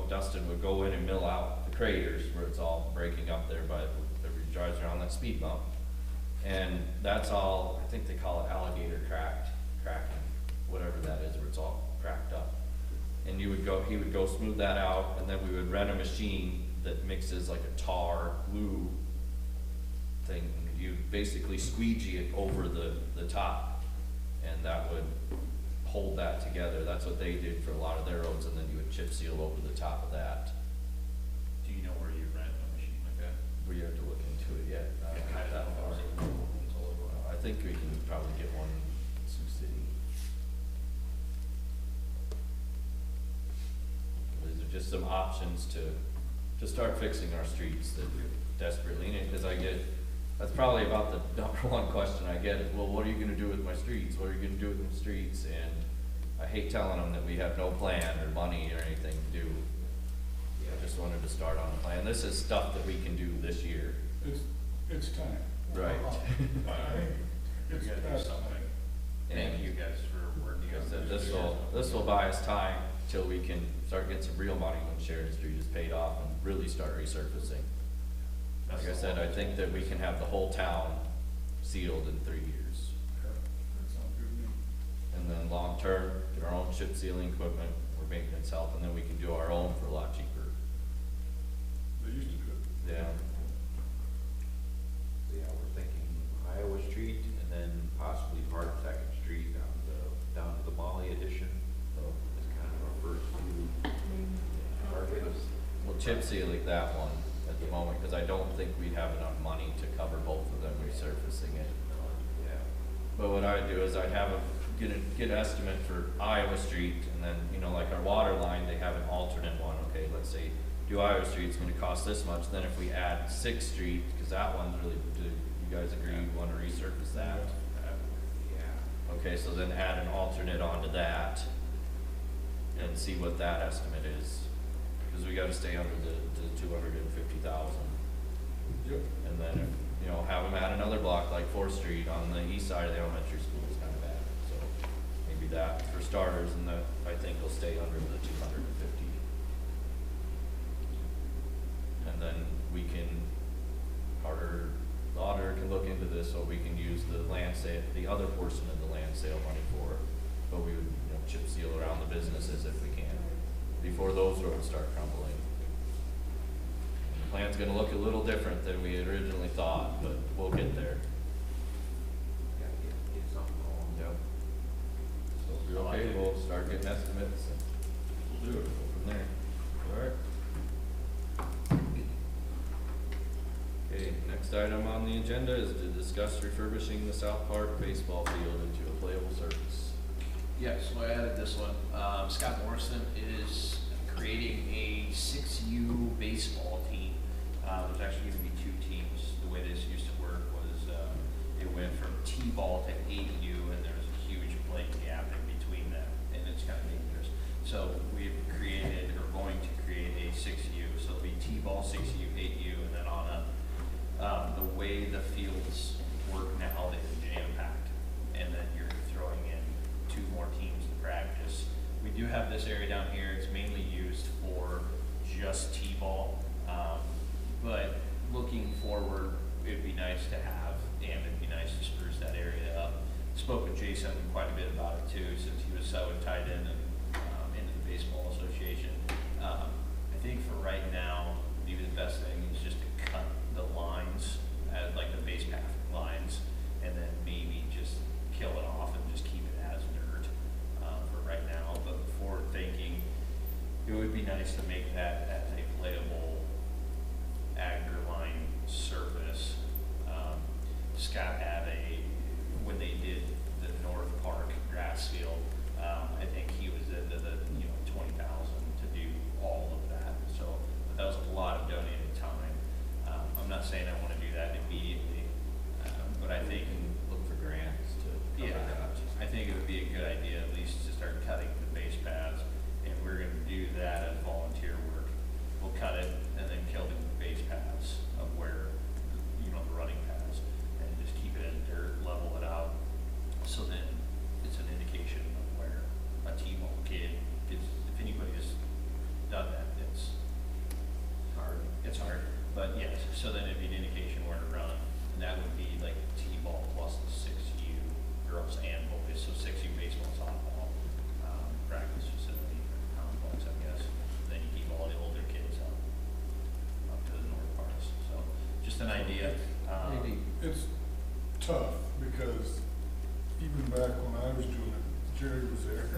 Dustin would go in and mill out the craters where it's all breaking up there by, everybody drives around that speed bump. And that's all, I think they call it alligator cracking, whatever that is, where it's all cracked up. And he would go smooth that out, and then we would rent a machine that mixes like a tar glue thing. You basically squeegee it over the top, and that would hold that together. That's what they did for a lot of their roads, and then you would chip seal over the top of that. Do you know where you rent a machine like that? We have to look into it yet. Yeah, I don't know. I think we can probably get one in Sioux City. These are just some options to start fixing our streets that we desperately need, because that's probably about the number one question I get is, well, what are you gonna do with my streets? What are you gonna do with my streets? And I hate telling them that we have no plan or money or anything to do. I just wanted to start on a plan. This is stuff that we can do this year. It's time. Right. We It's gotta do past something. And Thank you guys for working. like I said, this will buy us time till we can start getting some real money when Sheridan Street is paid off and really start resurfacing. Like I said, I think that we can have the whole town sealed in 3 years. That sounds good to me. and then long-term, get our own chip sealing equipment, or maintenance help, and then we can do our own for a lot cheaper. They used to do it. Yeah. Yeah, we're thinking Iowa Street and then possibly part of Second Street down to the Molly edition. So it's kind of our first few targets. Well, chip sealing that one at the moment, because I don't think we'd have enough money to cover both of them resurfacing it. Yeah. But what I'd do is I'd have get an estimate for Iowa Street, and then, you know, like our water line, they have an alternate one, okay, let's say, do Iowa Street's gonna cost this much, then if we add Sixth Street, because that one's really, do you guys agree you wanna resurface that? Yeah. Okay, so then add an alternate onto that, and see what that estimate is, because we gotta stay under the 250,000. Yep. And then, if, you know, have them add another block like 4th Street on the east side of the elementary school is kind of bad. So maybe that for starters, and that I think will stay under the 250. And then we can, the auditor can look into this, so we can use the land sale, the other portion of the land sale money for, but we would, you know, chip seal around the businesses if we can, before those roads start crumbling. The plan's gonna look a little different than we had originally thought, but we'll get there. Gotta get something going. Yep. So if you're okay, we'll start getting estimates and we'll do it, go from there. Alright. Okay, next item on the agenda is to discuss refurbishing the South Park baseball field into a playable surface. Yeah, so I added this one. Scott Morrison is creating a 6U baseball team. There's actually going to be 2 teams. The way this used to work was it went from T-ball to 8U, and there was a huge plate gap in between them, and it's kind of dangerous. So we've created, or going to create a 6U. So it'll be T-ball, 6U, 8U, and then on up. The way the fields work now, they're jam-packed, and then you're throwing in 2 more teams to practice. We do have this area down here. It's mainly used for just T-ball, but looking forward, it'd be nice to have, and it'd be nice to spruce that area up. Spoke with Jason quite a bit about it too, since he was so tied in and into the baseball association. I think for right now, maybe the best thing is just to cut the lines, as like the base path lines, and then maybe just kill it off and just keep it as dirt for right now. But forward thinking, it would be nice to make that as a playable line surface. Scott had when they did the North Park grass field, I think he was into the 20,000 to do all of that. So but that was a lot of donated time. I'm not saying I want to do that immediately, but I think Look for grants to cover that. I think it would be a good idea at least to start cutting the base paths, and we're going to do that as volunteer work. We'll cut it and then kill the base paths of where, the running paths, and just keep it as dirt, level it out. So then it's an indication of where a T-ball kid gets, if anybody has done that, it's hard. It's hard, but yes, so then it'd be an indication where to run, and that would be like T-ball plus the 6U girls and boys, so 6U baseball, softball, practice facility, complex, I guess. Then you keep all the older kids up to the north parts, so just an idea. It's tough, because even back when I was doing it, Jerry was there.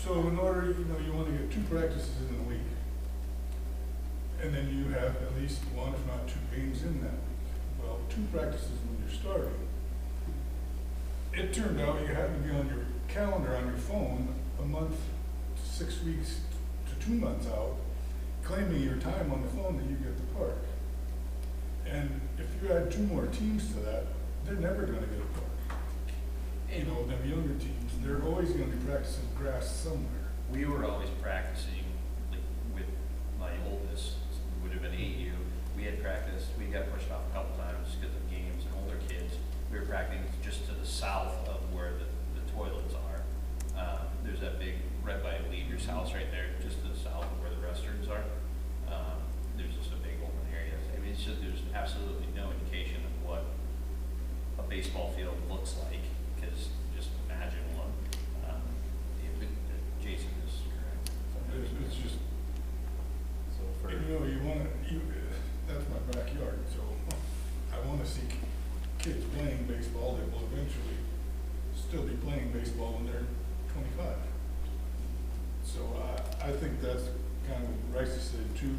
So in order, you want to get 2 practices in a week. And then you have at least 1, if not 2 games in that week. Well, 2 practices when you're starting. It turned out you had to be on your calendar on your phone a month to 6 weeks to 2 months out, claiming your time on the phone that you get the park. And if you add 2 more teams to that, they're never gonna get a park. Them younger teams, they're always gonna be practicing grass somewhere. We were always practicing with my oldest, would have been 8U. We had practiced, we got pushed off a couple times because of games and older kids. We were practicing just to the south of where the toilets are. There's that big, right by Leader's house right there, just to the south of where the restrooms are. There's just a big open area. I mean, there's absolutely no indication of what a baseball field looks like, because just imagine one. But Jason is correct. It's just, So for, you wanna, that's my backyard, so I wanna see kids playing baseball that will eventually still be playing baseball when they're 25. So I think that's kind of what Rice said too,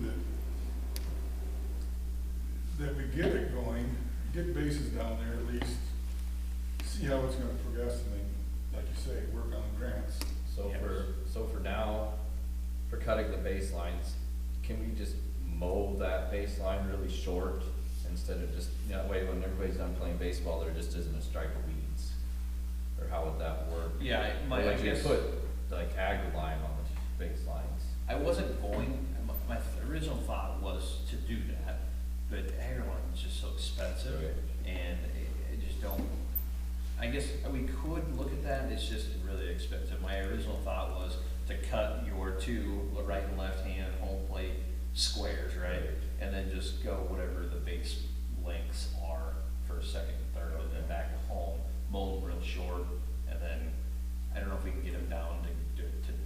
that we get it going, get bases down there at least, see how it's gonna progress, and then, like you say, work on grants. so Yes. for now, for cutting the baselines, can we just mow that baseline really short instead of just, that way when everybody's done playing baseball, there just isn't a stripe of weeds? Or how would that work? Yeah, Or I like you guess, put like ag-line on the baselines. I wasn't going, my original thought was to do that, but Agriline is just so expensive, Right. and I just don't, I guess we could look at that, it's just really expensive. My original thought was to cut your two right and left hand home plate squares, right? And then just go whatever the base lengths are for second and third, and then back to home, mow them real short, and then, I don't know if we can get them down to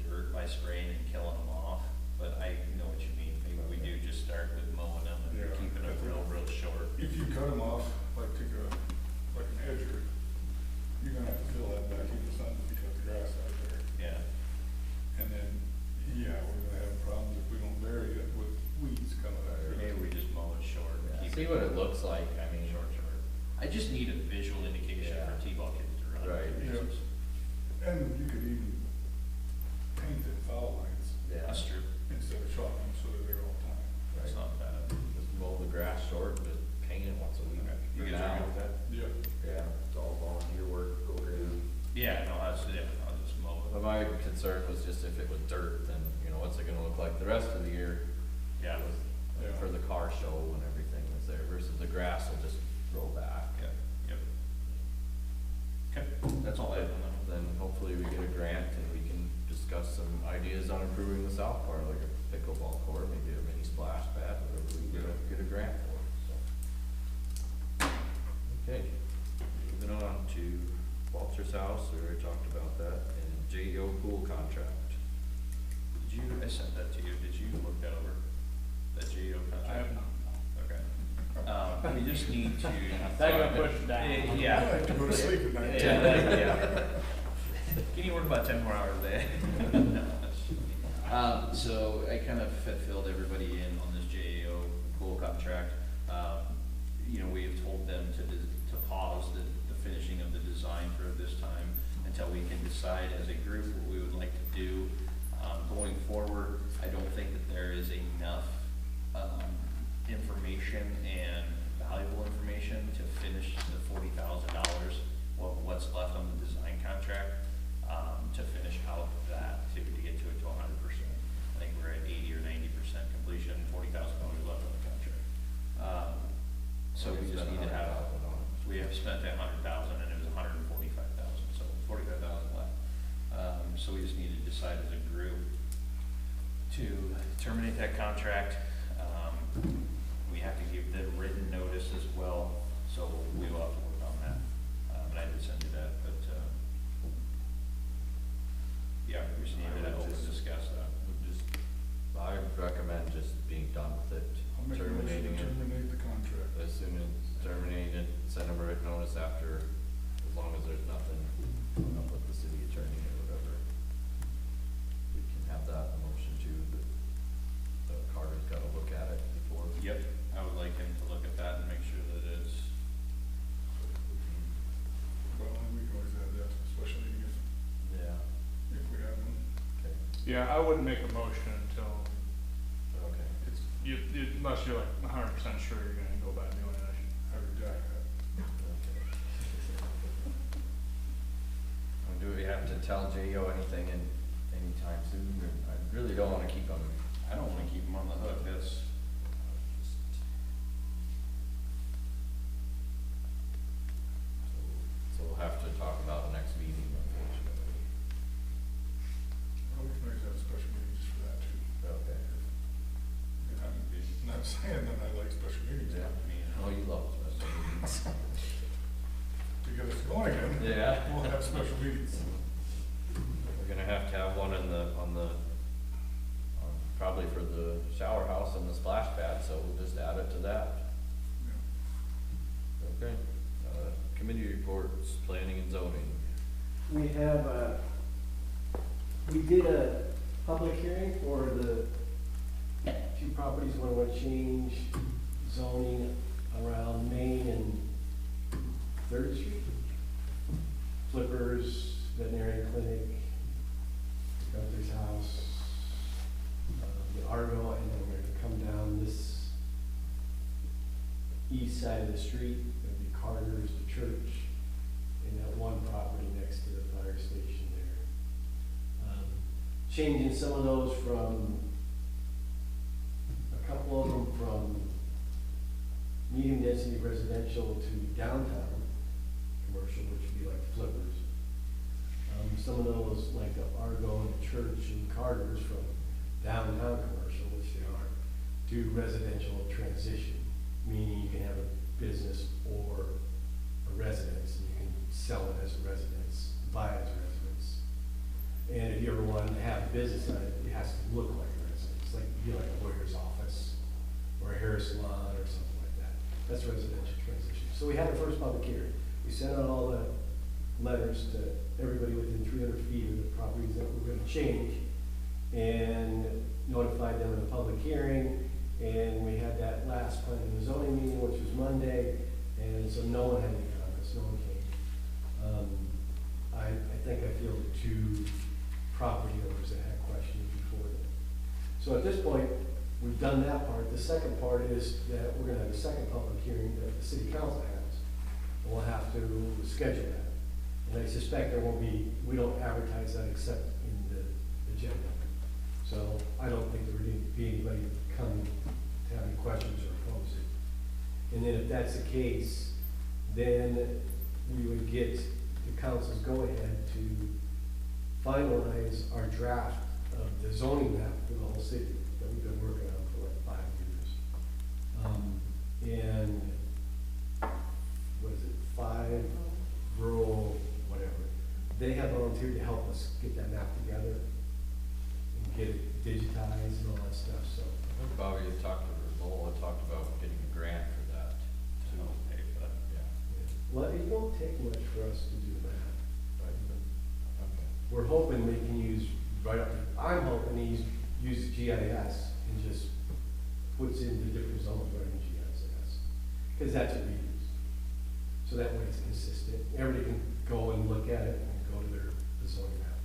dirt by spraying and killing them off, but I know what you mean. Maybe we do just start with mowing them and Yeah. keeping them real short. If you cut them off, like like an edger, you're gonna have to fill that back in the sun to cut the grass out there. Yeah. And then, yeah, we're gonna have problems if we don't bury it with weeds coming out there. Maybe we just mow it short. Yeah, keep see what it looks like, I mean. Short. I just need a visual indication Yeah. for T-ball kids to run. Right. Yeah. And you could even paint the foul lines Yeah. That's true. instead of chalk them so that they're all time. That's not bad. Just mow the grass short, and just paint it once a week. You for guys now. are good with that? Yeah. Yeah. It's all volunteer work, go around. Yeah, no, I'll just mow But it. my concern was just if it was dirt, then, what's it gonna look like the rest of the year? Yeah. Yeah. For the car show and everything was there, versus the grass will just grow back. Yep. Okay, that's all I have on that. Then hopefully we get a grant and we can discuss some ideas on improving the south part, like a pickleball court, maybe a mini splash pad, whatever we get a grant for, so. Okay, moving on to Walter's house, we already talked about that, and JEO pool contract. I sent that to you, did you look that over? That JEO contract? I have not. Okay. We just need to. That got pushed down. I Yeah. like to go to sleep at night. Yeah. Can you work about 10 more hours a day? So I kind of had filled everybody in on this JAO pool contract. We have told them to pause the finishing of the design for this time until we can decide as a group what we would like to do. Going forward, I don't think that there is enough information and valuable information to finish the $40,000, what's left on the design contract, to finish out that, to get to it to 100%. I think we're at 80 or 90% completion, $40,000 left on the contract. So we just need to have, we have spent that 100,000 and it was 145,000, so 45,000 left. So we just need to decide as a group to terminate that contract. We have to give them written notice as well, so we will have to work on that. But I did send you that, but, yeah, we just need to discuss that. I recommend just being done with it, I'll make a motion terminating to it. terminate the contract. As soon as terminated, send them a written notice after, as long as there's nothing coming up with the city attorney or whatever. We can have that motion too, but Carter's gotta look at it before. Yep, I would like him to look at that and make sure that it's, Well, and we can always add that to the special meeting Yeah, if we have one. okay, Yeah, I wouldn't make a motion until okay. it's, unless you're like 100% sure you're gonna go about doing it. I would jack that. Do we have to tell JEO anything anytime soon, or I really don't wanna keep them. I don't wanna keep him on the hook, that's, So we'll have to talk about the next meeting, unfortunately. Well, we can always have a special meeting just for that too. Okay. And I'm not saying that I like special meetings, Yeah, but oh, you love special meetings. to get us going again. Yeah. We'll have special meetings. We're gonna have to have one probably for the shower house and the splash pad, so we'll just add it to that. Okay, committee reports, planning and zoning. We have, we did a public hearing for the two properties where we change zoning around Main and Third Street. Flippers, veterinary clinic, Gunther's house, the Argo, and then we're gonna come down this east side of the street, it'll be Carter's, the church, and that one property next to the fire station there. Changing some of those from, a couple of them from medium density residential to downtown commercial, which would be like Flippers. Some of those, like the Argo and the church and Carter's, from downtown commercial, which they are, to residential transition, meaning you can have a business or a residence, and you can sell it as a residence, buy it as a residence. And if you ever want to have a business on it, it has to look like a residence, like, be like a lawyer's office, or a hair salon, or something like that. That's residential transition. So we had the first public hearing. We sent out all the letters to everybody within 300 feet of the properties that we're gonna change, and notified them of the public hearing, and we had that last planning and zoning meeting, which was Monday, and so no one had any comments, no one came. I think I fielded 2 property owners that had questions before that. So at this point, we've done that part. The second part is that we're gonna have a second public hearing that the city council has, and we'll have to schedule that. And I suspect there won't be, we don't advertise that except in the agenda. So I don't think there would be anybody come to have any questions or oppose it. And then if that's the case, then we would get the council's go-ahead to finalize our draft of the zoning map for the whole city that we've been working on for like 5 years. And what is it, 5 rural, whatever. They have volunteered to help us get that map together and get it digitized and all that stuff, so. I think Bobby had talked about getting a grant for that. To pay for that. Yeah. Well, it won't take much for us to do that. Okay. We're hoping we can use, I'm hoping he uses GIS and just puts in the different zones right in GIS. Because that's what we use. So that way it's consistent. Everybody can go and look at it and go to their zoning map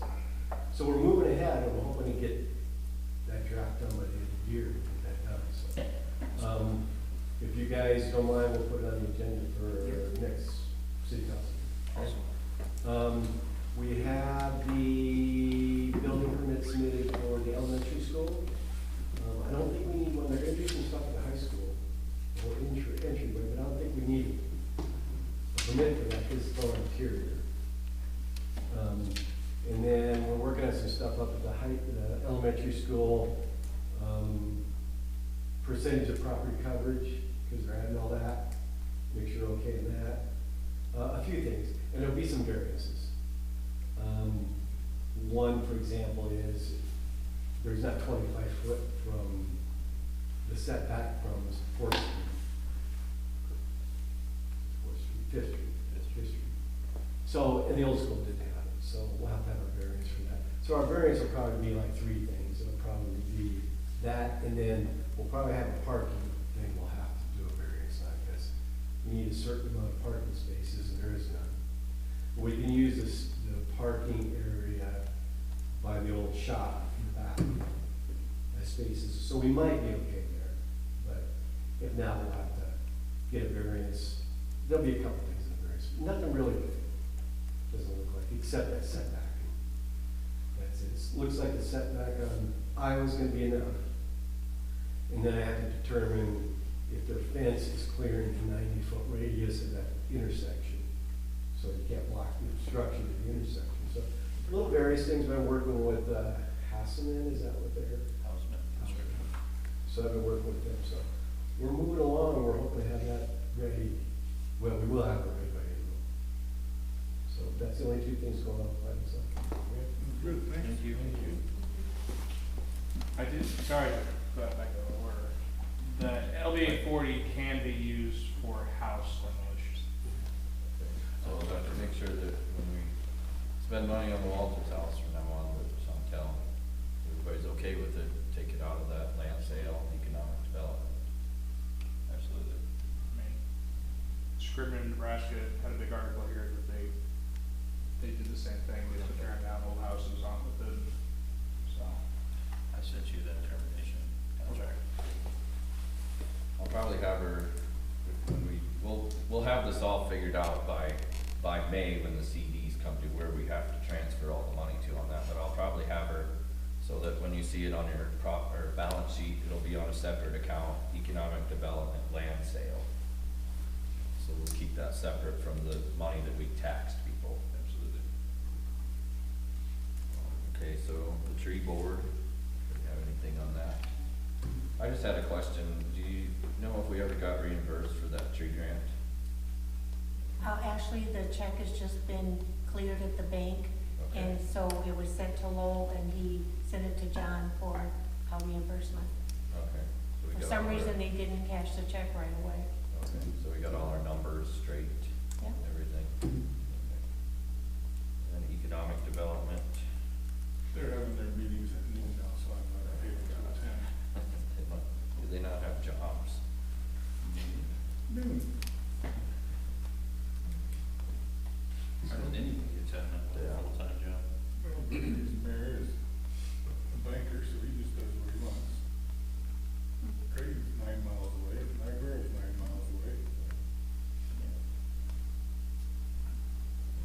like that. So we're moving ahead, and we're hoping to get that draft done by the end of the year, to get that done, so. If you guys don't mind, we'll put it on the agenda for next city council. Awesome. We have the building permit submitted for the elementary school. I don't think we need one, they're gonna do some stuff at the high school, or entryway, but I don't think we need a permit for that, because it's all interior. And then we're working on some stuff up at the elementary school, percentage of property coverage, because they're adding all that, make sure we're okay in that. A few things, and there'll be some variances. One, for example, is there's not 25 foot from the setback from 4th Street. 5th Street. So, and the old school didn't have it, so we'll have to have a variance for that. So our variance will probably be like 3 things. It'll probably be that, and then we'll probably have a parking thing we'll have to do a variance on, because we need a certain amount of parking spaces, and there is none. We can use the parking area by the old shop in the back as spaces, so we might be okay there. But if not, we'll have to get a variance. There'll be a couple things in the variance. Nothing really big, doesn't look like, except that setback. That's it. It looks like the setback on Iowa's gonna be enough. And then I have to determine if their fence is clearing the 90-foot radius of that intersection. So you can't block the obstruction at the intersection. So little various things. I've been working with Hasselman, is that what they're? Houseman. So I've been working with them. So we're moving along, and we're hoping to have that ready. Well, we will have it ready by April. that's the only two things going on by themselves. Good, thanks. you. Thank you. I did, sorry, back to the order. The LBA 40 can be used for house demolitions. So we'll have to make sure that when we spend money on the Walters house from now on, with Chantel, everybody's okay with it, take it out of that land sale, economic development. Absolutely. I mean, Scribner, Nebraska had a big article here that they did the same thing, they took tearing down old houses on with it, so. I sent you that termination contract. I'll probably have her, when we'll have this all figured out by May, when the CDs come to where we have to transfer all the money to on that, but I'll probably have her so that when you see it on your or balance sheet, it'll be on a separate account, economic development land sale. So we'll keep that separate from the money that we taxed people. Absolutely. Okay, so the tree board, do you have anything on that? I just had a question, do you know if we ever got reimbursed for that tree grant? Actually, the check has just been cleared at the bank, Okay. and so it was sent to Lowell, and he sent it to John for a reimbursement. Okay. So we For got some all our- reason, they didn't cash the check right away. Okay, so we got all our numbers straight, Yeah. and everything. Okay. And then economic development. They're having their meetings at noon now, so I'm not able to attend. Do they not have jobs? Noon. So then anything you attend, Yeah. a full-time job. Well, his mayor is a banker, so he just does what he wants. Craig's 9 miles away, Niobrara's 9 miles away.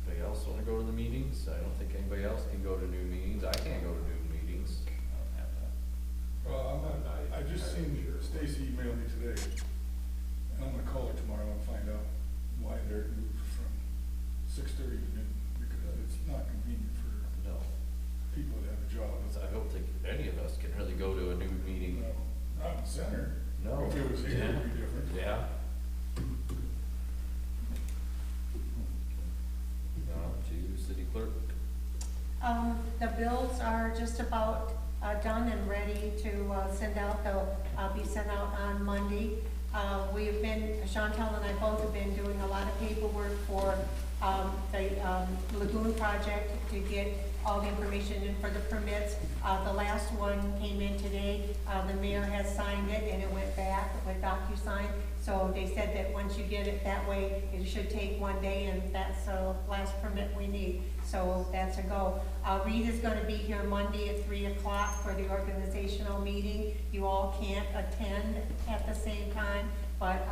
Anybody else wanna go to the meetings? I don't think anybody else can go to new meetings. I can't go to new meetings. I don't have that. Well, I just seen Stacy email me today, and I'm gonna call her tomorrow and find out why they're moved from 6:30 to noon, because it's not convenient for No. people that have a job. I don't think any of us can really go to a new meeting. No, not in center. No. If it was here, it would be different. Yeah. To city clerk. The bills are just about done and ready to send out. They'll be sent out on Monday. We've been, Chantel and I both have been doing a lot of paperwork for the lagoon project to get all the information in for the permits. The last one came in today. The mayor has signed it and it went back with DocuSign. So they said that once you get it that way, it should take 1 day, and that's the last permit we need. So that's a go. Reed is gonna be here Monday at 3 o'clock for the organizational meeting. You all can't attend at the same time, but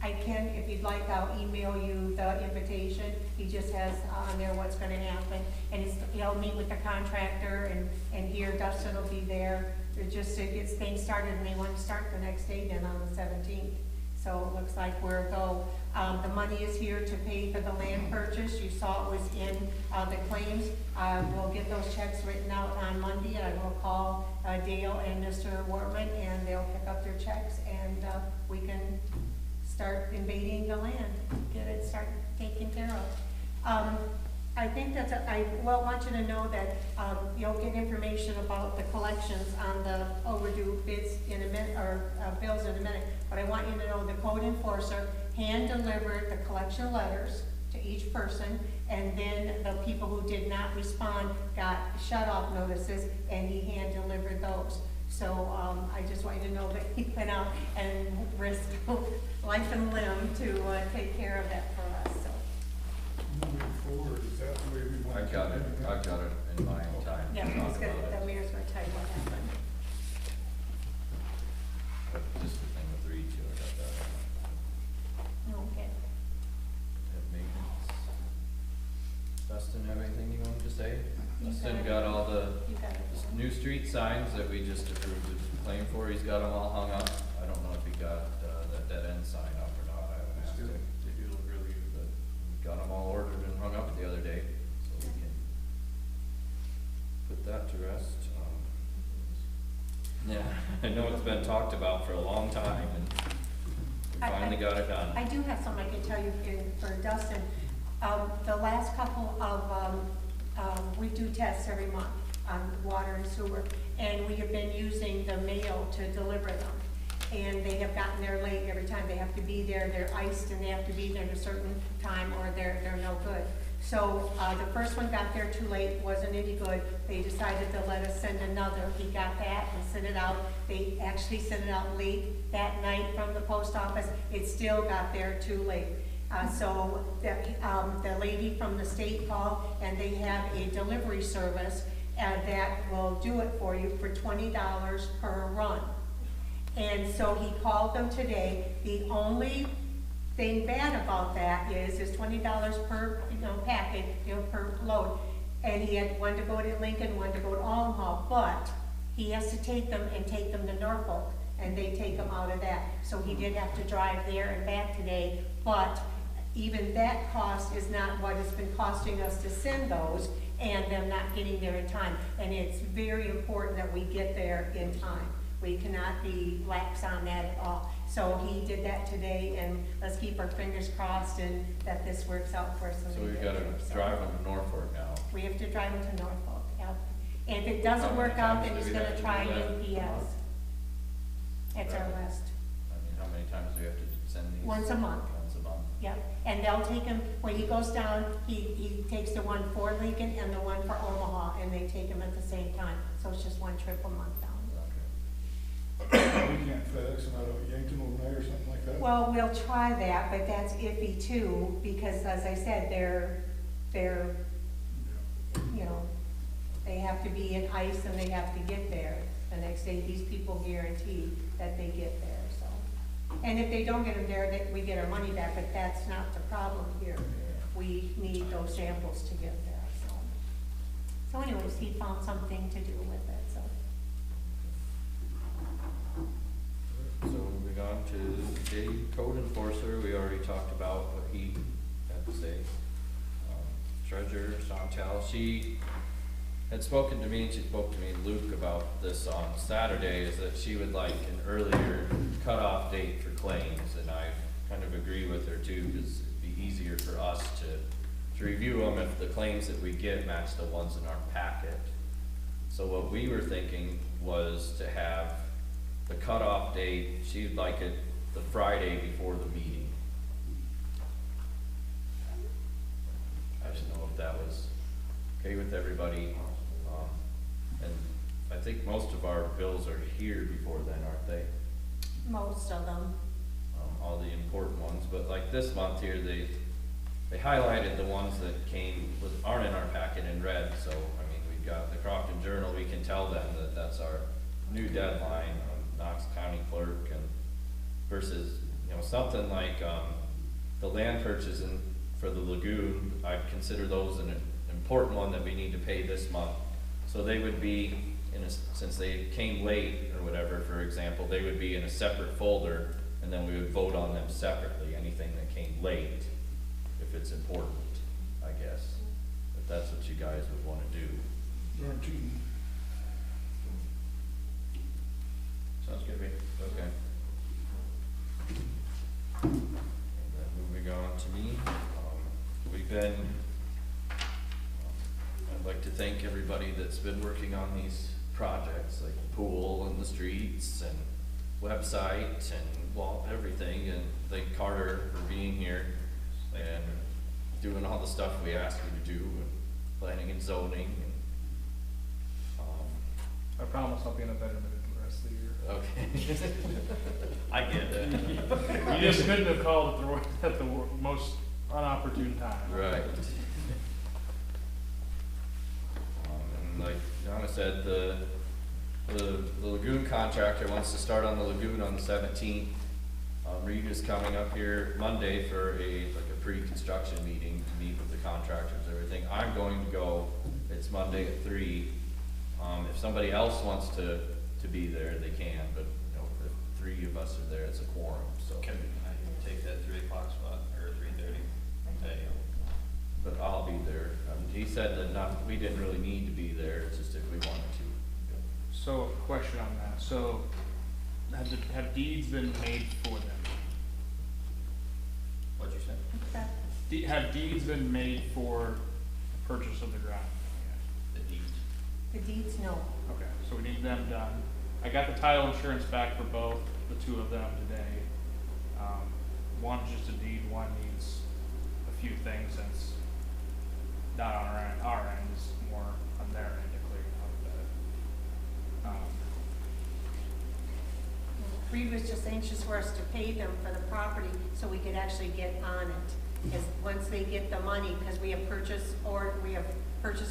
I can, if you'd like, I'll email you the invitation. He just has on there what's gonna happen. And he'll meet with the contractor, and here Dustin will be there. Just to get things started, and they want to start the next day then on the 17th. So it looks like we're a go. The money is here to pay for the land purchase. You saw it was in the claims. We'll get those checks written out on Monday. I will call Dale and Mr. Wortman, and they'll pick up their checks, and we can start invading the land, get it started taken care of. I think that's, I want you to know that you'll get information about the collections on the overdue bids in a minute, or bills in a minute. But I want you to know the code enforcer hand-delivered the collection letters to each person, and then the people who did not respond got shut-off notices, and he hand-delivered those. So I just want you to know that he went out and risked life and limb to take care of that for us, so. Moving forward, is that the way we want I to? got it in my time. Yeah, to he's talk gonna, about the it. mayor's gonna tell you what happened. But just the thing with Reed too, I got that. Okay. Have maintenance. Dustin, have anything you wanted to say? You Dustin got it. got all the You got it. new street signs that we just approved the claim for, he's got them all hung up. I don't know if he got that dead end sign up or not, I haven't asked him. They do look really good. But we got them all ordered and hung up the other day, so we can put that to rest. Yeah, I know it's been talked about for a long time, and we I- finally got it done. I do have something I can tell you for Dustin. The last couple of, we do tests every month on water and sewer, and we have been using the mail to deliver them. And they have gotten there late every time. They have to be there, they're iced, and they have to be there at a certain time, or they're no good. So, the first one got there too late, wasn't any good. They decided to let us send another. He got that and sent it out. They actually sent it out late that night from the post office. It still got there too late. So the lady from the state called, and they have a delivery service that will do it for you for $20 per run. And so he called them today. The only thing bad about that is it's $20 per packet, per load. And he had one to go to Lincoln, one to go to Omaha, but he has to take them to Norfolk, and they take them out of that. So he did have to drive there and back today, but even that cost is not what it's been costing us to send those, and them not getting there in time. And it's very important that we get there in time. We cannot be lax on that at all. So he did that today, and let's keep our fingers crossed and that this works out for us. So we've got to drive them to Norfolk now. We have to drive them to Norfolk, yeah. And if it doesn't work out, then he's gonna try UPS. That's our list. I mean, how many times do we have to send these? Once a month. Once a month. Yep, and they'll take him, when he goes down, he takes the one for Lincoln and the one for Omaha, and they take him at the same time. So it's just one trip a month down. We can't FedEx them out of Yankton overnight or something like that? Well, we'll try that, but that's iffy too, because as I said, they're, they have to be in ice and they have to get there the next day. These people guarantee that they get there, so. And if they don't get them there, we get our money back, but that's not the problem here. We need those samples to get there, so. So anyways, he found something to do with it, so. So moving on to the code enforcer, we already talked about what he had to say. Treasurer Chantal, she had spoken to me, and she spoke to me, Luke, about this on Saturday, is that she would like an earlier cutoff date for claims, and I kind of agree with her too, because it'd be easier for us to review them if the claims that we get match the ones in our packet. So what we were thinking was to have the cutoff date, she'd like it the Friday before the meeting. I just know if that was okay with everybody. And I think most of our bills are here before then, aren't they? Most of them. All the important ones, but like this month here, they highlighted the ones that aren't in our packet in red. So, I mean, we've got the Crofton Journal, we can tell them that that's our new deadline. Knox County Clerk, and versus, something like, the land purchase for the lagoon, I'd consider those an important one that we need to pay this month. So they would be, since they came late or whatever, for example, they would be in a separate folder, and then we would vote on them separately, anything that came late, if it's important, I guess. If that's what you guys would wanna do. Aren't cheating. Sounds good to me. Okay. And then moving on to me, I'd like to thank everybody that's been working on these projects, like the pool and the streets and website and everything, and thank Carter for being here and doing all the stuff we asked you to do, and planning and zoning, and, I promise I'll be in a better mood the rest of the year. okay. I get it. You just couldn't have called at the most unopportune time. Right. And like Donna said, the lagoon contractor wants to start on the lagoon on the 17th. Reed is coming up here Monday for a pre-construction meeting to meet with the contractors and everything. I'm going to go. It's Monday at 3. If somebody else wants to be there, they can, but if 3 of us are there, it's a quorum, so. Can I take that 3 o'clock spot, or 3:30? But I'll be there. He said that we didn't really need to be there, it's just if we wanted to. So, a question on that. So, have deeds been made for them? What'd you say? Have deeds been made for purchase of the ground? The deeds. The deeds, no. Okay, so we need them done. I got the title insurance back for both, the two of them today. One's just a deed, one needs a few things that's not on our end is more on their end to clear out. Reed was just anxious for us to pay them for the property so we could actually get on it. Because once they get the money, because we have purchase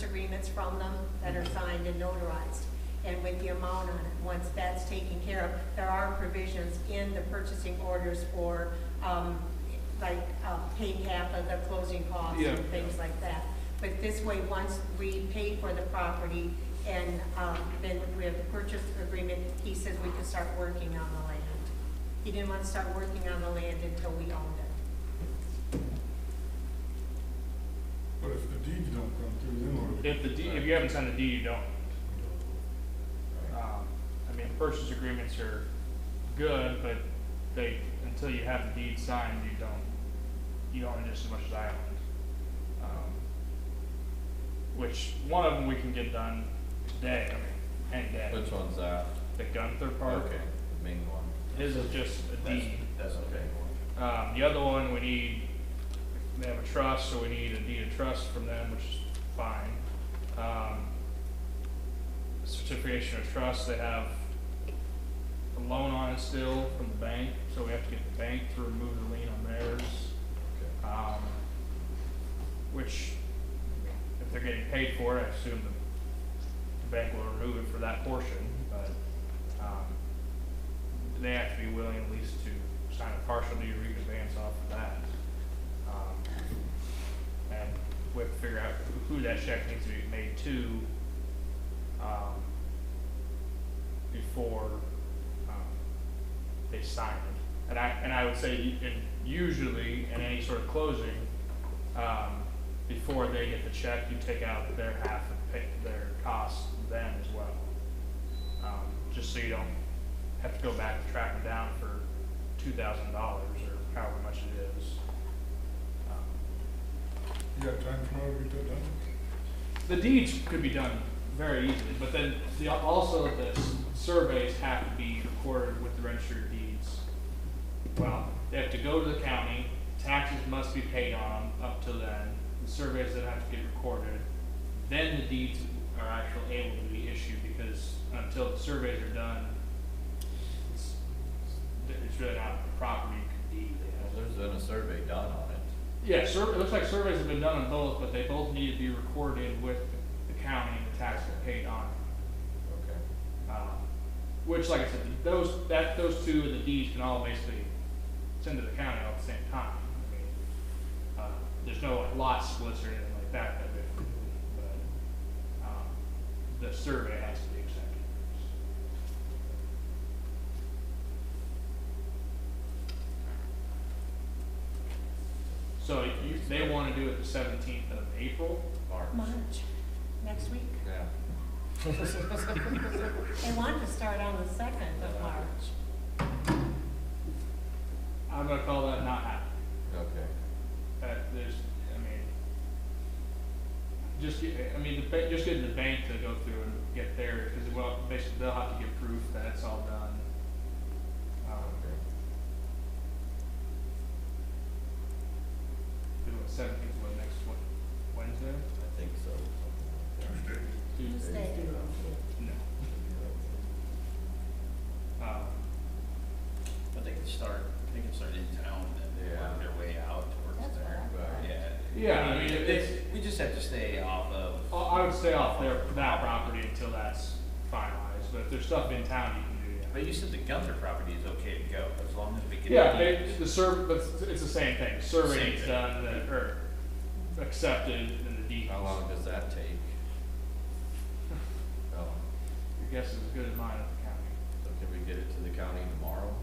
agreements from them that are signed and notarized. And with the amount on it, once that's taken care of, there are provisions in the purchasing orders for, paying half of the closing costs Yeah. and things like that. But this way, once we pay for the property and, then we have the purchase agreement, he says we could start working on the land. He didn't want to start working on the land until we owned it. But if the deeds don't come through, then what do we? If you haven't signed a deed, you don't. I mean, purchase agreements are good, but until you have the deed signed, you own just as much as I own. Which, one of them we can get done today, I mean, any day. Which one's that? The Gunther part. Okay, the main one. His is just a deed. That's okay. The other one, they have a trust, so we need a deed of trust from them, which is fine. Certification of trust, they have a loan on it still from the bank, so we have to get the bank to remove the lien on theirs. Which, if they're getting paid for it, I assume the bank will remove it for that portion, but, they have to be willing at least to sign a partial deed of advance off of that. And we have to figure out who that check needs to be made to, before, they sign it. And I would say, usually in any sort of closing, before they get the check, you take out their half of their costs then as well. Just so you don't have to go back and track them down for $2,000 or however much it is. You got time tomorrow to get that done? The deeds could be done very easily, but then also the surveys have to be recorded with the registry of deeds. Well, they have to go to the county, taxes must be paid on them up till then, the surveys then have to get recorded, then the deeds are actually able to be issued, because until the surveys are done, it's really not a property you can deed. There's been a survey done on it. Yeah, it looks like surveys have been done on both, but they both need to be recorded with the county and the taxes paid on it. Okay. Which, like I said, those two of the deeds can all basically send to the county all at the same time. I mean, there's no lot splits or anything like that we have to do, but the survey has to be accepted. So they want to do it the 17th of April. March, next week. Yeah. They wanted to start on the 2nd of March. I'm gonna call that not happening. Okay. Just getting the bank to go through and get theirs, because basically they'll have to get proof that it's all done. Okay. Do it 17th, what, next Wednesday? I think so. Tuesday. Tuesday. No. But they can start in town and then Yeah. work their way out towards That's there. Right. Yeah. Yeah, I mean, We just have to stay off of. I would stay off that property until that's finalized, but if there's stuff in town, you can do, yeah. But you said the Gunther property is okay to go, as long as we get. Yeah, the deeds. but it's the same thing, the survey Same needs thing. done, or accepted, and the deed. How long does that take? Oh, Your guess is as good as mine at the county. so can we get it to the county tomorrow?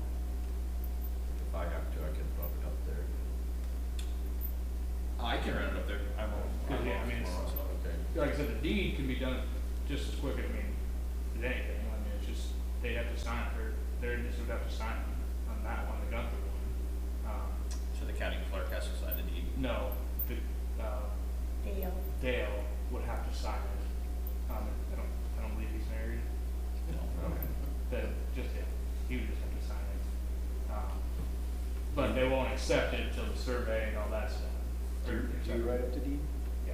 If I have to, I can bump it up there. I can run it up there. I won't. Yeah, I mean, it's- tomorrow, so. Okay. Like I said, the deed can be done just as quick, as anything, I mean, it's just, they have to sign it, they just would have to sign on that one, the Gunther one. So the county clerk has to sign the deed. No, accept it until the survey and all that stuff. Do you write up the deed? Yeah.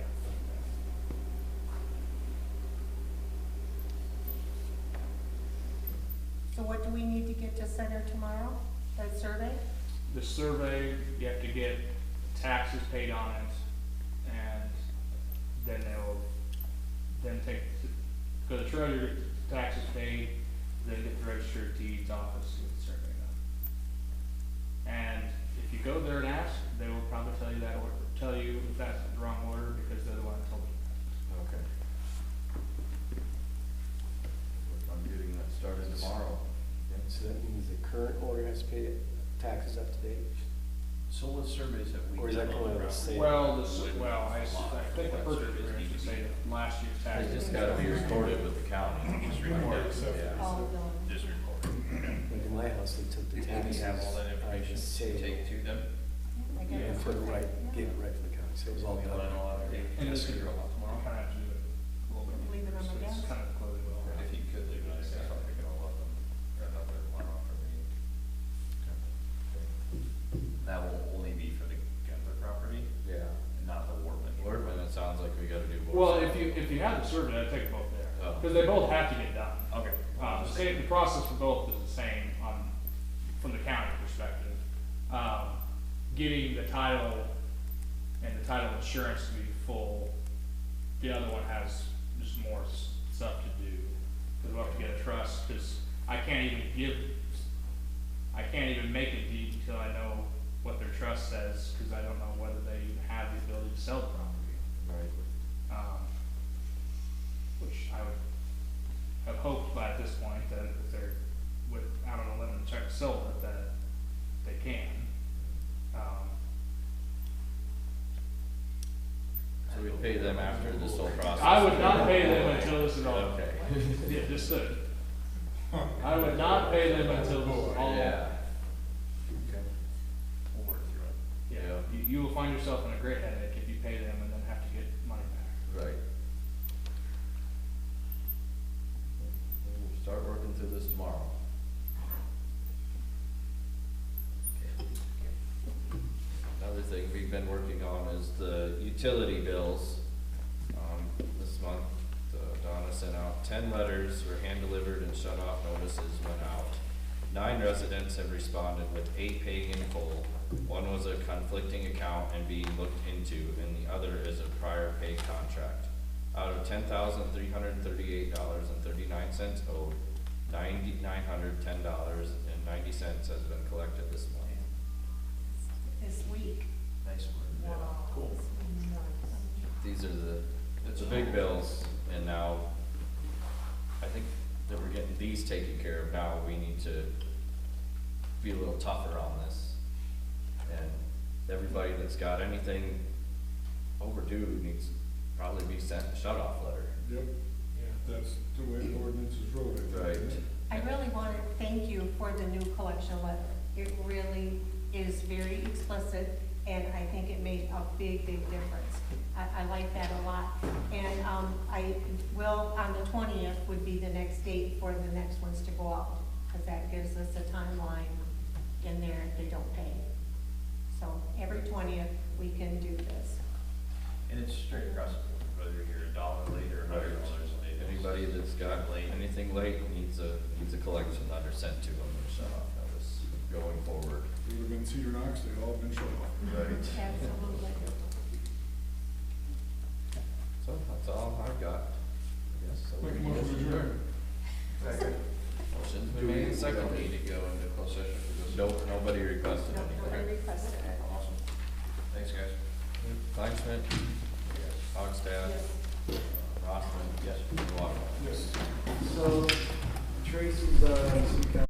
So what do we need to get to Center tomorrow? The survey? The survey, you have to get taxes paid on it, and then then go to the treasurer, taxes paid, then get the register of deeds office, get the survey done. And if you go there and ask, they will probably tell you that, or tell you if that's the wrong order, because they're the one that told you. Okay. Work on getting that started tomorrow. So that means the current owner has to pay taxes up to date? So what surveys have we Or is done that on going the to property? say? I think the purchase agreement should say that last year's They taxes. just gotta be recorded with the county. Just recorded, Yeah. All done. just recorded. Like in my house, they took the And taxes. we have all that I information just to say, take to them. I got yeah, the put it right, survey. get it right from the county, so it was all We done. run all out of it. And this Yes, is, you're all tomorrow. kind of have to do it a little bit. Leave it on the It's desk? kind of close well. If you could leave it, I guess I'll pick it all up and run out there tomorrow for me. That will only be for the Gunter property, Yeah. and not the Wardman. Wordman, it sounds like we gotta do both. Well, if you have the survey, I'd take them both there, Oh. because they both have to get done. Okay. The process for both is the same from the county perspective. Getting the title and the title insurance to be full, the other one has just more stuff to do. Because we'll have to get a trust, because I can't even make a deed until I know what their trust says, because I don't know whether they even have the ability to sell the property. Right. Which I would have hoped by this point that if they're without an limited check sold it, that they can. So we pay them after this whole process? I would not pay them until this is all. Okay. Yeah, just so. I would not pay them until this is all. Yeah. Okay. We'll work through it. Yeah, you will find yourself in a great headache if you pay them and then have to get money back. Right. We'll start working through this tomorrow. Another thing we've been working on is the utility bills. This month, Donna sent out 10 letters, were hand-delivered and shut-off notices went out. 9 residents have responded with 8 paying in full. 1 was a conflicting account and being looked into, and the other is a prior pay contract. Out of $10,338.39 owed, $9,910.90 has been collected this month. This week. Nice work. Wow. Cool. These are it's the big bills, and now, I think that we're getting these taken care of now, we need to be a little tougher on this. And everybody that's got anything overdue needs to probably be sent a shut-off letter. Yep, that's the way the ordinance is wrote, I think. Right. I really want to thank you for the new collection letter. It really is very explicit, and I think it made a big, big difference. I like that a lot. And I will, on the 20th would be the next date for the next ones to go out, because that gives us a timeline in there if they don't pay. So every 20th, we can do this. And it's straight across the board, whether you're $1 late or $100 late. Anybody that's got anything late needs a collection letter sent to them, or shut-off notice going forward. If it would have been Cedar Knox, they'd all been shut off. Right. Absolutely. So that's all I've got, I guess. So we Make a can motion to adjourn. Motion's been made, second. Need to go into closed session for this? Nope, nobody requested Nobody anything. requested it. Awesome. Thanks, guys. Kleinschmidt, Hogstad, Rossman, yes, Waterman. Yes. So Tracy's, city council